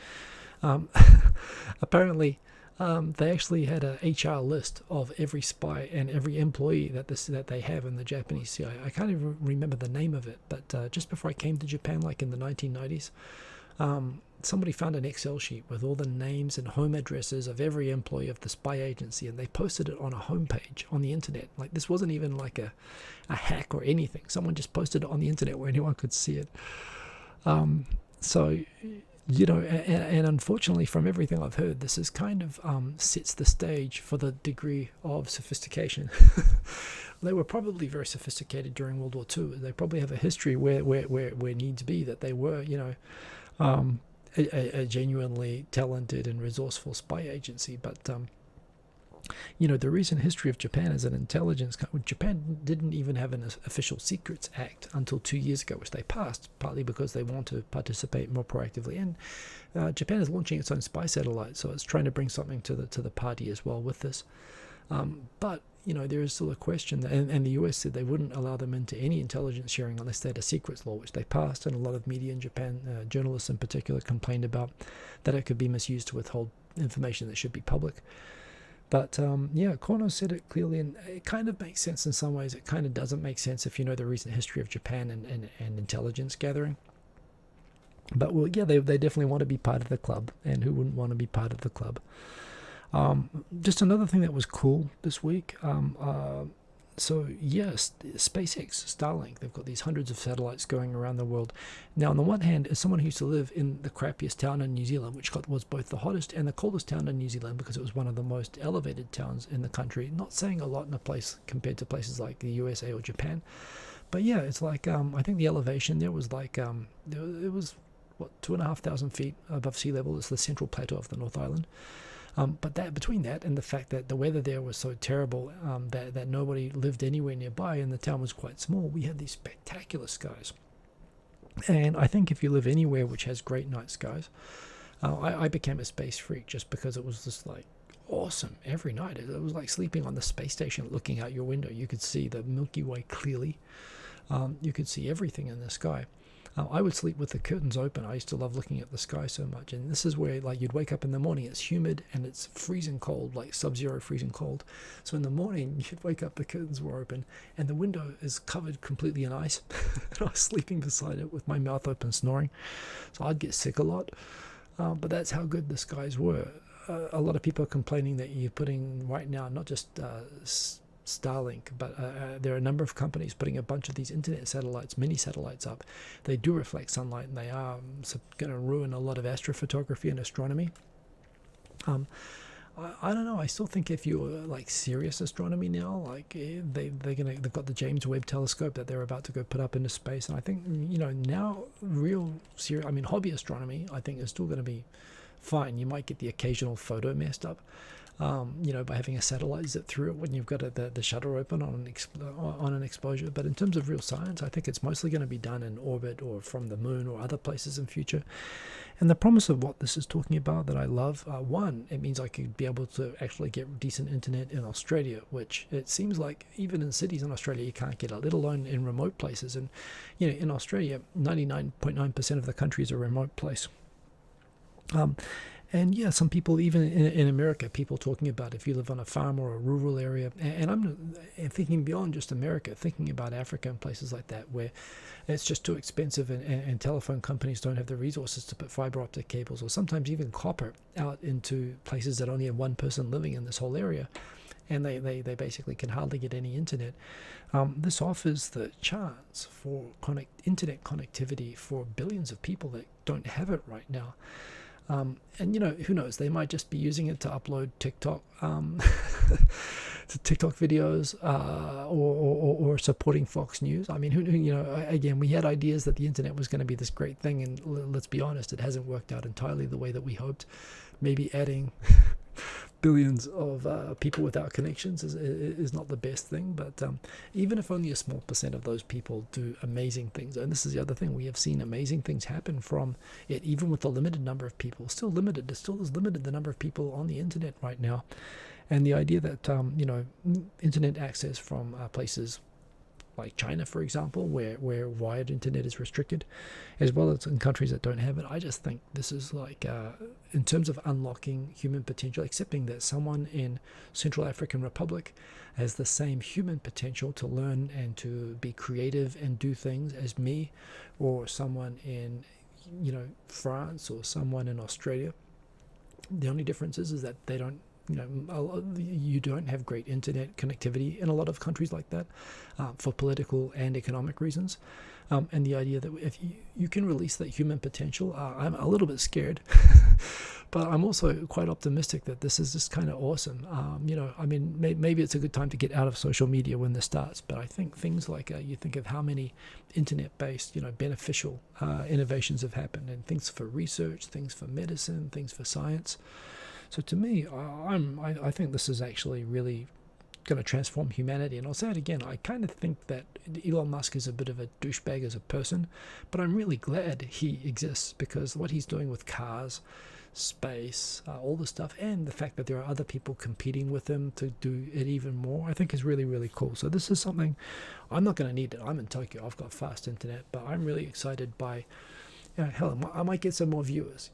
Apparently, they actually had a HR list of every spy and every employee that they have in the Japanese CIA. I can't even remember the name of it, but just before I came to Japan, like in the 1990s, somebody found an Excel sheet with all the names and home addresses of every employee of the spy agency, and they posted it on a homepage on the internet. Like, this wasn't even like a hack or anything. Someone just posted it on the internet where anyone could see it. So, you know, and unfortunately, from everything I've heard, this is kind of sets the stage for the degree of sophistication. They were probably very sophisticated during World War II. They probably have a history where needs be that they were, you know, a genuinely talented and resourceful spy agency. But you know, the recent history of Japan as an intelligence country, Japan didn't even have an official Secrets Act until 2 years ago, which they passed, partly because they want to participate more proactively. And Japan is launching its own spy satellite, so it's trying to bring something to the party as well with this. But, you know, there is still a question, and the US said they wouldn't allow them into any intelligence sharing unless they had a secrets law, which they passed, and a lot of media in Japan, journalists in particular, complained about that it could be misused to withhold information that should be public. But, yeah, Kono said it clearly, and it kind of makes sense in some ways. It kind of doesn't make sense if you know the recent history of Japan and intelligence gathering. But, well, yeah, they definitely want to be part of the club, and who wouldn't want to be part of the club? Just another thing that was cool this week. So yes, SpaceX, Starlink, they've got these hundreds of satellites going around the world. Now, on the one hand, as someone who used to live in the crappiest town in New Zealand, which was both the hottest and the coldest town in New Zealand because it was one of the most elevated towns in the country, not saying a lot in a place compared to places like the USA or Japan. But yeah, it's like, I think the elevation there was like, it was, 2,500 feet above sea level. It's the central plateau of the North Island. But that between that and the fact that the weather there was so terrible that nobody lived anywhere nearby and the town was quite small, we had these spectacular skies. And I think if you live anywhere which has great night skies, I became a space freak just because it was just like awesome every night. It was like sleeping on the space station, looking out your window. You could see the Milky Way clearly. You could see everything in the sky. I would sleep with the curtains open. I used to love looking at the sky so much. And this is where, like, you'd wake up in the morning, it's humid and it's freezing cold, like sub-zero freezing cold. So in the morning, you'd wake up, the curtains were open, and the window is covered completely in ice. And I was sleeping beside it with my mouth open, snoring. So I'd get sick a lot. But that's how good the skies were. A lot of people are complaining that you're putting right now, not just Starlink, but there are a number of companies putting a bunch of these internet satellites, mini satellites up. They do reflect sunlight, and they are going to ruin a lot of astrophotography and astronomy. I don't know. I still think if you're like serious astronomy now, like they've got the James Webb Telescope that they're about to go put up into space, and I think now real serious. I mean, hobby astronomy, I think is still going to be fine. You might get the occasional photo messed up, by having a satellite zip through it when you've got the shutter open on an exposure. But in terms of real science, I think it's mostly going to be done in orbit or from the moon or other places in future. And the promise of what this is talking about that I love, one, it means I could be able to actually get decent internet in Australia, which it seems like even in cities in Australia you can't get it, let alone in remote places. And in Australia, 99.9% of the country is a remote place. And yeah, some people, even in America, people talking about if you live on a farm or a rural area, and I'm thinking beyond just America, thinking about Africa and places like that, where it's just too expensive and telephone companies don't have the resources to put fiber optic cables or sometimes even copper out into places that only have one person living in this whole area, and they basically can hardly get any internet. This offers the chance for internet connectivity for billions of people that don't have it right now. And who knows, they might just be using it to upload TikTok to TikTok videos or supporting Fox News. I mean, again, we had ideas that the internet was going to be this great thing, and let's be honest, it hasn't worked out entirely the way that we hoped. Maybe adding billions of people without connections is not the best thing, but even if only a small percent of those people do amazing things, and this is the other thing, we have seen amazing things happen from it, even with the limited number of people, it still is limited the number of people on the internet right now. And the idea that internet access from places like China, for example, where wired internet is restricted, as well as in countries that don't have it. I just think this is like, in terms of unlocking human potential, accepting that someone in Central African Republic has the same human potential to learn and to be creative and do things as me, or someone in France or someone in Australia. The only difference is that they don't, you don't have great internet connectivity in a lot of countries like that, for political and economic reasons. And the idea that if you can release that human potential, I'm a little bit scared, but I'm also quite optimistic that this is just kind of awesome. I mean, maybe it's a good time to get out of social media when this starts, but I think things like, you think of how many internet-based, beneficial innovations have happened, and things for research, things for medicine, things for science. So to me, I think this is actually really going to transform humanity. And I'll say it again, I kind of think that Elon Musk is a bit of a douchebag as a person, but I'm really glad he exists, because what he's doing with cars, space, all the stuff, and the fact that there are other people competing with him to do it even more, I think is really, really cool. So this is something, I'm not going to need it. I'm in Tokyo, I've got fast internet, but I'm really excited by, hell, I might get some more viewers,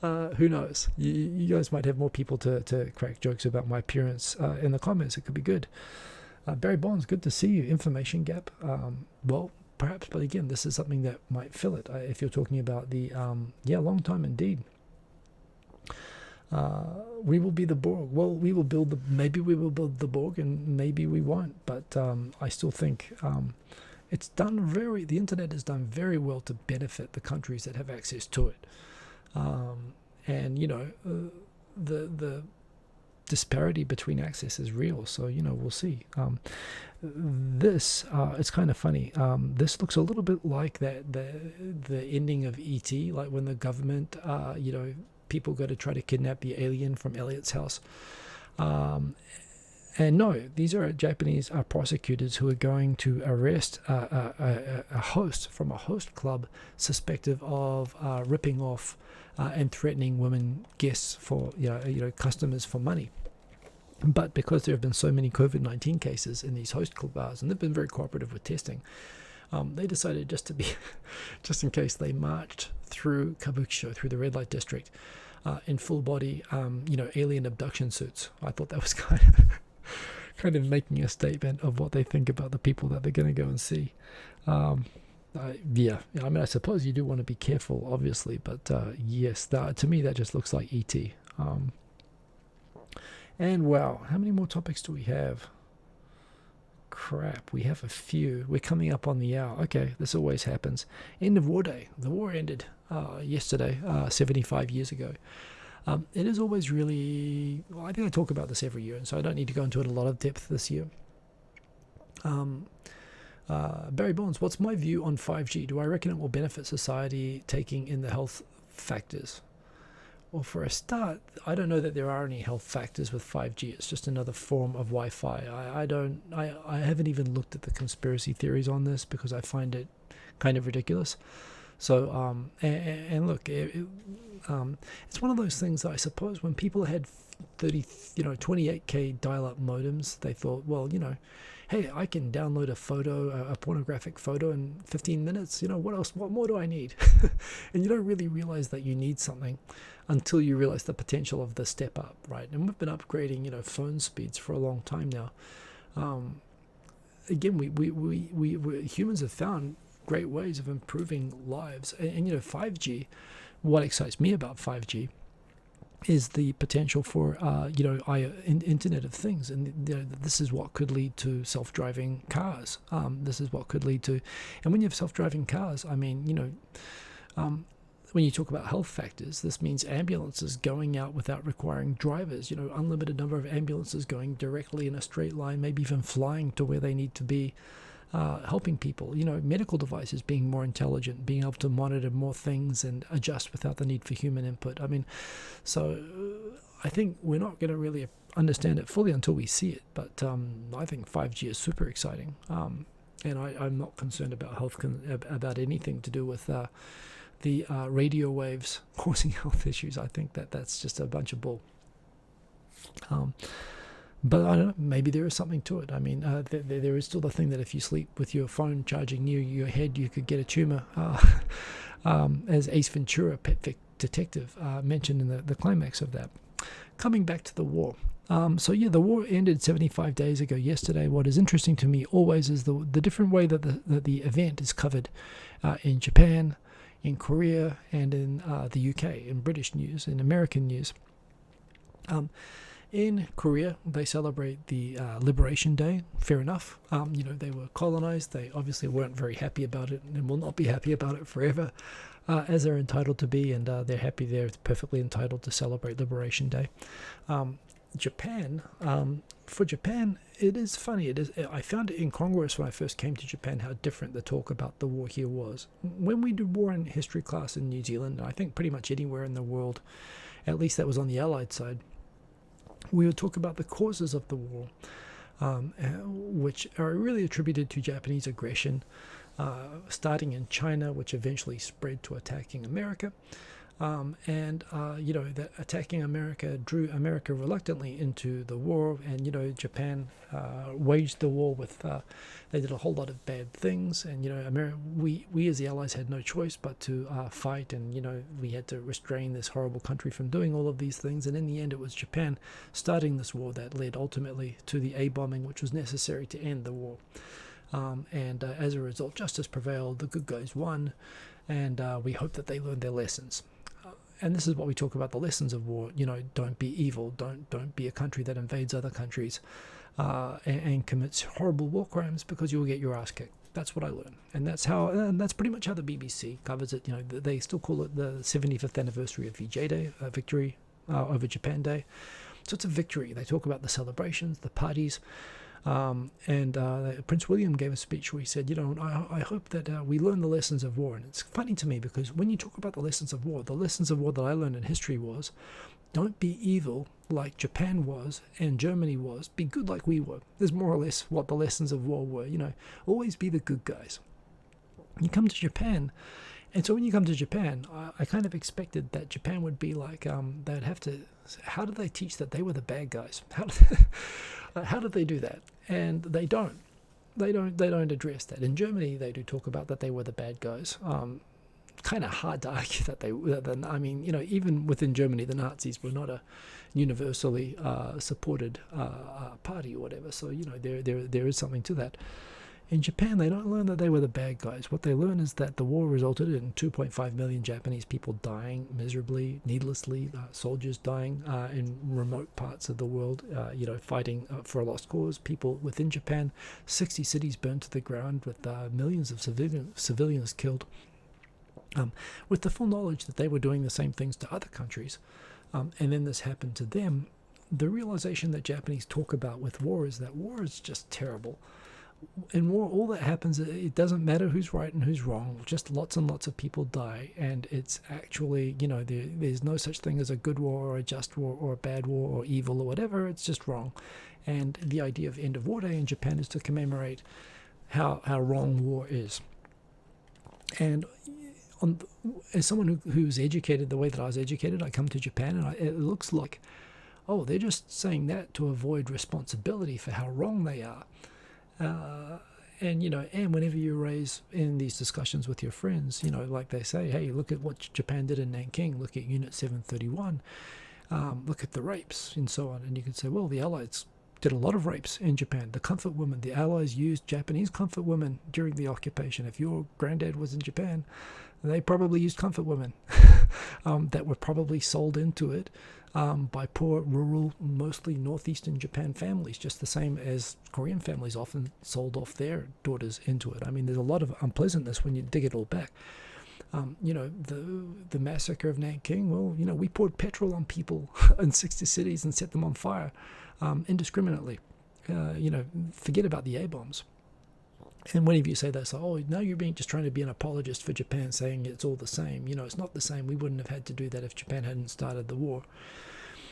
who knows? You guys might have more people to crack jokes about my appearance in the comments. It could be good. Barry Bonds, good to see you. Information gap. Well, perhaps, but again, this is something that might fill it. If you're talking about the, long time indeed. We will be the Borg. Well, maybe we will build the Borg, and maybe we won't. But I still think the internet has done very well to benefit the countries that have access to it. And the disparity between access is real, so we'll see. This it's kind of funny. This looks a little bit like the ending of E.T., like when the government, people go to try to kidnap the alien from Elliot's house, And no, these are Japanese prosecutors who are going to arrest a host from a host club suspected of ripping off and threatening women guests for customers for money. But because there have been so many COVID-19 cases in these host club bars, and they've been very cooperative with testing, they decided just in case, they marched through Kabukicho, through the red light district, in full body, alien abduction suits. I thought that was kind of making a statement of what they think about the people that they're going to go and see. I suppose you do want to be careful, obviously, but yes, to me that just looks like E.T. And wow, how many more topics do we have? Crap, we have a few. We're coming up on the hour. Okay, this always happens. End of war day. The war ended yesterday, 75 years ago. It is always really... Well, I think I talk about this every year, and so I don't need to go into it a lot of depth this year. Barry Bonds, what's my view on 5G? Do I reckon it will benefit society, taking in the health factors? Well, for a start, I don't know that there are any health factors with 5G. It's just another form of Wi-Fi. I haven't even looked at the conspiracy theories on this because I find it kind of ridiculous. So, and look, it's one of those things that I suppose when people had 28K dial-up modems, they thought, well, hey, I can download a pornographic photo in 15 minutes. What more do I need? And you don't really realize that you need something until you realize the potential of the step up, right? And we've been upgrading, phone speeds for a long time now. Again, we humans have found great ways of improving lives. And 5G, what excites me about 5G is the potential for Internet of Things, and this is what could lead to self-driving cars. This is what could lead to, and when you have self-driving cars, I mean, when you talk about health factors, this means ambulances going out without requiring drivers. Unlimited number of ambulances going directly in a straight line, maybe even flying to where they need to be. Helping people, medical devices being more intelligent, being able to monitor more things and adjust without the need for human input. I mean, so I think we're not going to really understand it fully until we see it. But I think 5G is super exciting, and I'm not concerned about about anything to do with the radio waves causing health issues. I think that's just a bunch of bull. But I don't know, maybe there is something to it. I mean, there is still the thing that if you sleep with your phone charging near your head, you could get a tumor, as Ace Ventura, Pet Detective, mentioned in the climax of that. Coming back to the war. The war ended 75 days ago yesterday. What is interesting to me always is the different way that the event is covered in Japan, in Korea, and in the UK, in British news, in American news. In Korea, they celebrate the Liberation Day. Fair enough. They were colonized. They obviously weren't very happy about it and will not be happy about it forever, as they're entitled to be, and they're happy they're perfectly entitled to celebrate Liberation Day. Japan, for Japan, it is funny. I found it incongruous when I first came to Japan how different the talk about the war here was. When we did war in history class in New Zealand, and I think pretty much anywhere in the world, at least that was on the Allied side, we would talk about the causes of the war, which are really attributed to Japanese aggression, starting in China, which eventually spread to attacking America. That attacking America drew America reluctantly into the war, and Japan waged the war with. They did a whole lot of bad things, and we as the Allies had no choice but to fight, and we had to restrain this horrible country from doing all of these things. And in the end, it was Japan starting this war that led ultimately to the A-bombing, which was necessary to end the war. As a result, justice prevailed. The good guys won, and we hope that they learned their lessons. And this is what we talk about, the lessons of war. Don't be evil. Don't be a country that invades other countries and commits horrible war crimes, because you will get your ass kicked. That's what I learned, and that's pretty much how the BBC covers it. They still call it the 75th anniversary of VJ Day, victory over Japan Day. So it's a victory. They talk about the celebrations, the parties. Prince William gave a speech where he said, I hope that we learn the lessons of war. And it's funny to me because when you talk about the lessons of war that I learned in history was, Don't be evil like Japan was and Germany was. Be good like we were. There's more or less what the lessons of war were. Always be the good guys. You come to Japan, and so when you come to Japan, I kind of expected that Japan would be like, they'd have to, how did they teach that they were the bad guys? How did they do that? And they don't. They don't address that. In Germany, they do talk about that they were the bad guys. Kind of hard to argue that even within Germany, the Nazis were not a universally supported party or whatever. So there is something to that. In Japan, they don't learn that they were the bad guys. What they learn is that the war resulted in 2.5 million Japanese people dying miserably, needlessly, soldiers dying in remote parts of the world, fighting for a lost cause. People within Japan, 60 cities burned to the ground with millions of civilians killed, with the full knowledge that they were doing the same things to other countries. And then this happened to them. The realization that Japanese talk about with war is that war is just terrible. In war, all that happens, it doesn't matter who's right and who's wrong. Just lots and lots of people die, and it's actually, there's no such thing as a good war or a just war or a bad war or evil or whatever. It's just wrong. And the idea of End of War Day in Japan is to commemorate how wrong war is. And as someone who's educated the way that I was educated, I come to Japan and it looks like, oh, they're just saying that to avoid responsibility for how wrong they are. And whenever you raise in these discussions with your friends, like they say, hey, look at what Japan did in Nanking, look at Unit 731, look at the rapes and so on. And you can say, well, the Allies did a lot of rapes in Japan. The comfort women, the Allies used Japanese comfort women during the occupation. If your granddad was in Japan, they probably used comfort women that were probably sold into it by poor, rural, mostly northeastern Japan families, just the same as Korean families often sold off their daughters into it. I mean, there's a lot of unpleasantness when you dig it all back. The massacre of Nanking, well, we poured petrol on people in 60 cities and set them on fire indiscriminately. Forget about the A-bombs. And whenever you say that, it's like, oh, now you're just trying to be an apologist for Japan, saying it's all the same. It's not the same. We wouldn't have had to do that if Japan hadn't started the war.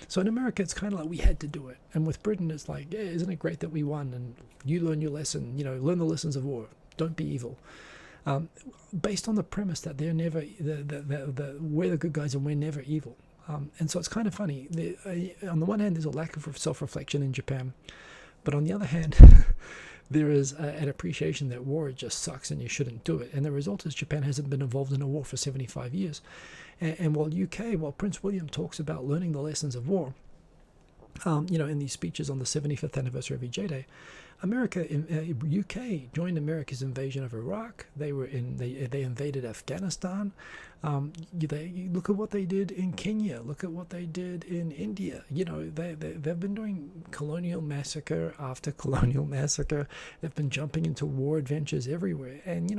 So in America, it's kind of like we had to do it. And with Britain, it's like, yeah, isn't it great that we won? And you learn your lesson, learn the lessons of war. Don't be evil. Based on the premise that they're never, we're the good guys and we're never evil. And so it's kind of funny. On the one hand, there's a lack of self-reflection in Japan. But on the other hand, there is an appreciation that war just sucks and you shouldn't do it. And the result is Japan hasn't been involved in a war for 75 years. And while Prince William talks about learning the lessons of war, in these speeches on the 75th anniversary of VJ Day, UK joined America's invasion of Iraq. They invaded Afghanistan. Look at what they did in Kenya. Look at what they did in India. They've been doing colonial massacre after colonial massacre. They've been jumping into war adventures everywhere. And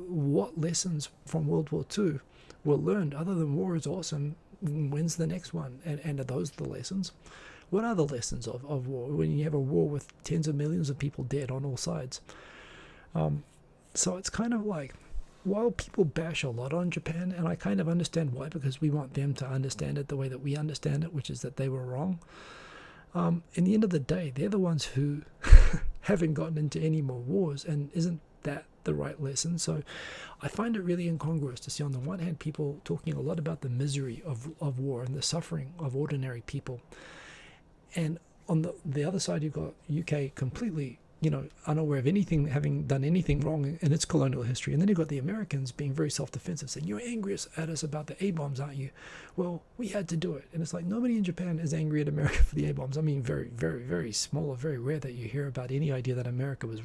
what lessons from World War II were learned other than war is awesome? When's the next one? And are those the lessons? What are the lessons of war when you have a war with tens of millions of people dead on all sides? So it's kind of like, while people bash a lot on Japan, and I kind of understand why, because we want them to understand it the way that we understand it, which is that they were wrong. In the end of the day, they're the ones who haven't gotten into any more wars, and isn't that the right lesson? So I find it really incongruous to see, on the one hand, people talking a lot about the misery of war and the suffering of ordinary people. And on the other side, you've got UK completely, unaware of anything, having done anything wrong in its colonial history. And then you've got the Americans being very self-defensive, saying, you're angry at us about the A-bombs, aren't you? Well, we had to do it. And it's like, nobody in Japan is angry at America for the A-bombs. I mean, very, very, very small or very rare that you hear about any idea that America was...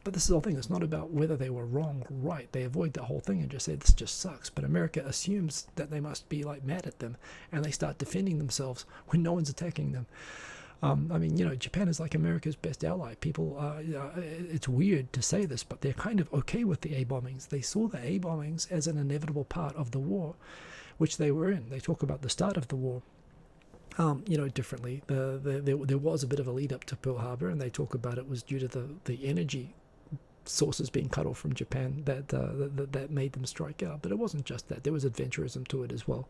But this is the whole thing. It's not about whether they were wrong or right. They avoid the whole thing and just say, this just sucks. But America assumes that they must be mad at them, and they start defending themselves when no one's attacking them. Japan is like America's best ally. People, it's weird to say this, but they're kind of okay with the A-bombings. They saw the A-bombings as an inevitable part of the war, which they were in. They talk about the start of the war, differently. There was a bit of a lead up to Pearl Harbor, and they talk about it was due to the energy sources being cut off from Japan that made them strike out. But it wasn't just that. There was adventurism to it as well.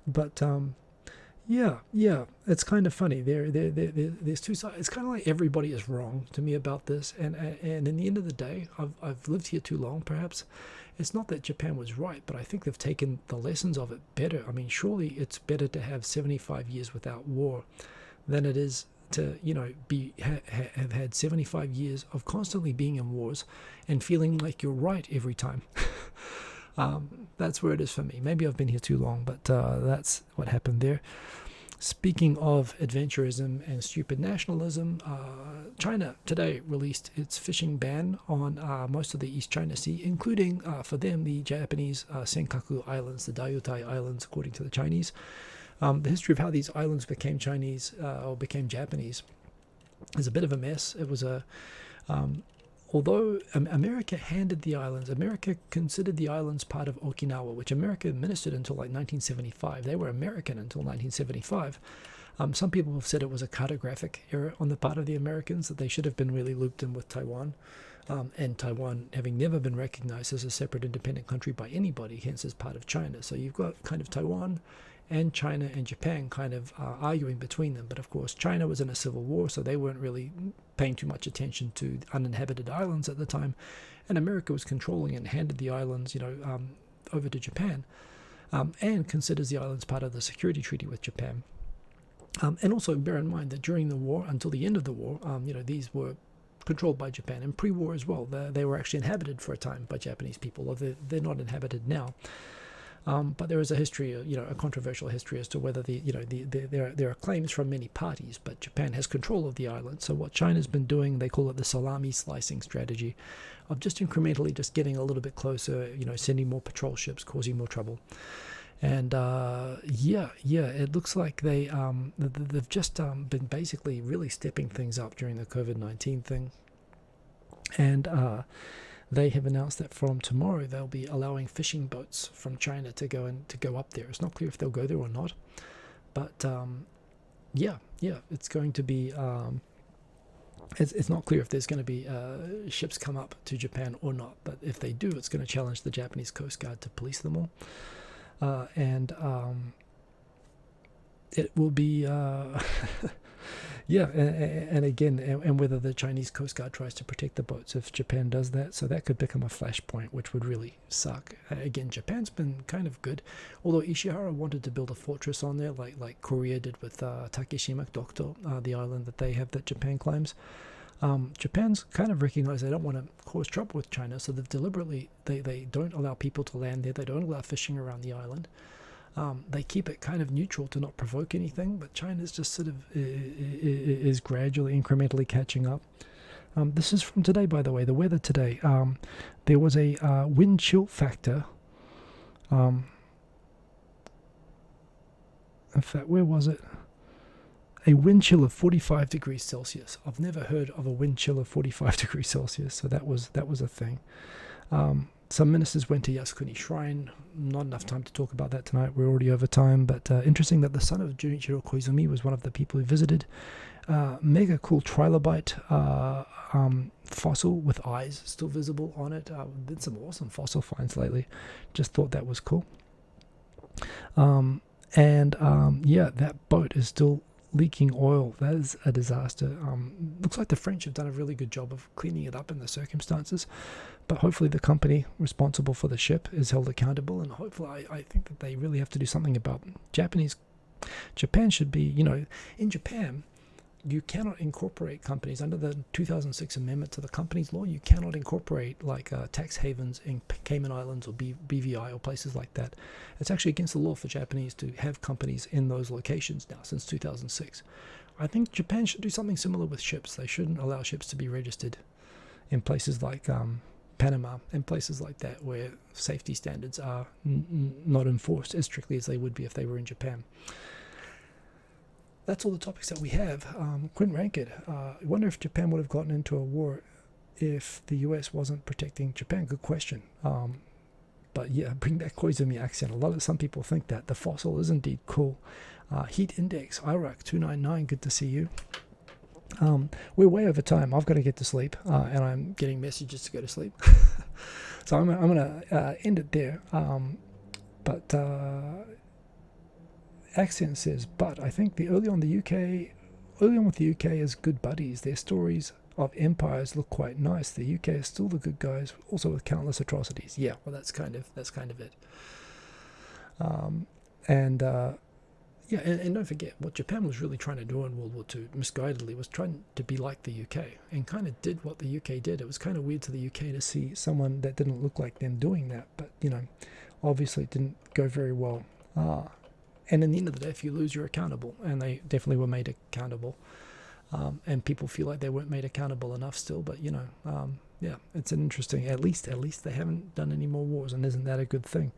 But Yeah. It's kind of funny. There's two sides. It's kind of like everybody is wrong to me about this, and in the end of the day, I've lived here too long. Perhaps it's not that Japan was right, but I think they've taken the lessons of it better. I mean, surely it's better to have 75 years without war than it is to have had 75 years of constantly being in wars and feeling like you're right every time. That's where it is for me. Maybe I've been here too long, but that's what happened there. Speaking of adventurism and stupid nationalism, China today released its fishing ban on most of the East China Sea, including, for them, the Japanese Senkaku Islands, the Diaoyutai Islands, according to the Chinese. The history of how these islands became Chinese or became Japanese is a bit of a mess. It was although America handed the islands, America considered the islands part of Okinawa, which America administered until like 1975. They were American until 1975. Some people have said it was a cartographic error on the part of the Americans, that they should have been really looped in with Taiwan. And Taiwan having never been recognized as a separate independent country by anybody, hence as part of China. So you've got kind of Taiwan and China and Japan kind of arguing between them. But of course, China was in a civil war, so they weren't really paying too much attention to uninhabited islands at the time. And America was controlling and handed the islands, over to Japan, and considers the islands part of the security treaty with Japan. And also bear in mind that during the war, until the end of the war, these were controlled by Japan, and pre-war as well. They were actually inhabited for a time by Japanese people, although they're not inhabited now. But there is a history, a controversial history as to whether there are claims from many parties, but Japan has control of the island. So what China's been doing, they call it the salami slicing strategy, of just incrementally just getting a little bit closer, sending more patrol ships, causing more trouble. And it looks like they've just been basically really stepping things up during the COVID-19 thing, and they have announced that from tomorrow they'll be allowing fishing boats from China to go up there. It's not clear if they'll go there or not, but it's going to be. It's not clear if there's going to be ships come up to Japan or not. But if they do, it's going to challenge the Japanese Coast Guard to police them all, and it will be. And whether the Chinese Coast Guard tries to protect the boats if Japan does that. So that could become a flashpoint, which would really suck. Again, Japan's been kind of good, although Ishihara wanted to build a fortress on there, like Korea did with Takeshima Dokdo, the island that they have that Japan claims. Japan's kind of recognized they don't want to cause trouble with China, so they've deliberately, they don't allow people to land there, they don't allow fishing around the island. They keep it kind of neutral to not provoke anything, but China's just sort of is gradually, incrementally catching up. This is from today, by the way, the weather today. There was a wind chill factor. In fact, where was it? A wind chill of 45 degrees Celsius. I've never heard of a wind chill of 45 degrees Celsius, so that was a thing. Some ministers went to Yasukuni Shrine. Not enough time to talk about that tonight. We're already over time. But interesting that the son of Junichiro Koizumi was one of the people who visited. Mega cool trilobite fossil with eyes still visible on it. Did some awesome fossil finds lately. Just thought that was cool. That boat is still leaking oil. That is a disaster. Looks like the French have done a really good job of cleaning it up in the circumstances, but hopefully the company responsible for the ship is held accountable, and hopefully I think that they really have to do something about Japan should be, in Japan you cannot incorporate companies under the 2006 amendment to the companies law. You cannot incorporate tax havens in Cayman Islands or BVI or places like that. It's actually against the law for Japanese to have companies in those locations now since 2006. I think Japan should do something similar with ships. They shouldn't allow ships to be registered in places like Panama and places like that where safety standards are not enforced as strictly as they would be if they were in Japan. That's all the topics that we have. Couldn't rank it. I wonder if Japan would have gotten into a war if the US wasn't protecting Japan. Good question. But yeah, bring back Koizumi accent. Some people think that. The fossil is indeed cool. Heat index, Iraq 299. Good to see you. We're way over time. I've got to get to sleep, and I'm getting messages to go to sleep. So I'm going to end it there. Accent says, but I think early on with the UK is good buddies. Their stories of empires look quite nice. The UK is still the good guys, also with countless atrocities. Yeah, well, that's kind of it. Yeah, and don't forget what Japan was really trying to do in World War II, misguidedly, was trying to be like the UK, and kind of did what the UK did. It was kind of weird to the UK to see someone that didn't look like them doing that, but obviously it didn't go very well. And in the end of the day, if you lose, you're accountable, and they definitely were made accountable. And people feel like they weren't made accountable enough still, but yeah, it's an interesting. At least they haven't done any more wars, and isn't that a good thing?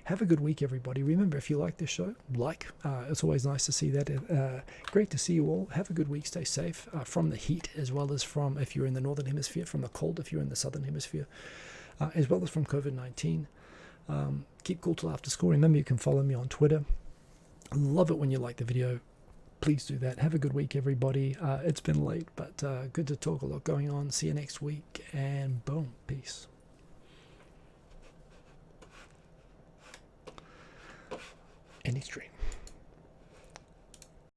Have a good week, everybody. Remember, if you like this show, it's always nice to see that. Great to see you all. Have a good week. Stay safe from the heat, as well as from, if you're in the northern hemisphere, from the cold if you're in the southern hemisphere, as well as from COVID-19. Keep cool till after school. Remember, you can follow me on Twitter. I love it when you like the video. Please do that. Have a good week, everybody. It's been late, but good to talk. A lot going on. See you next week, and boom, peace. Any stream.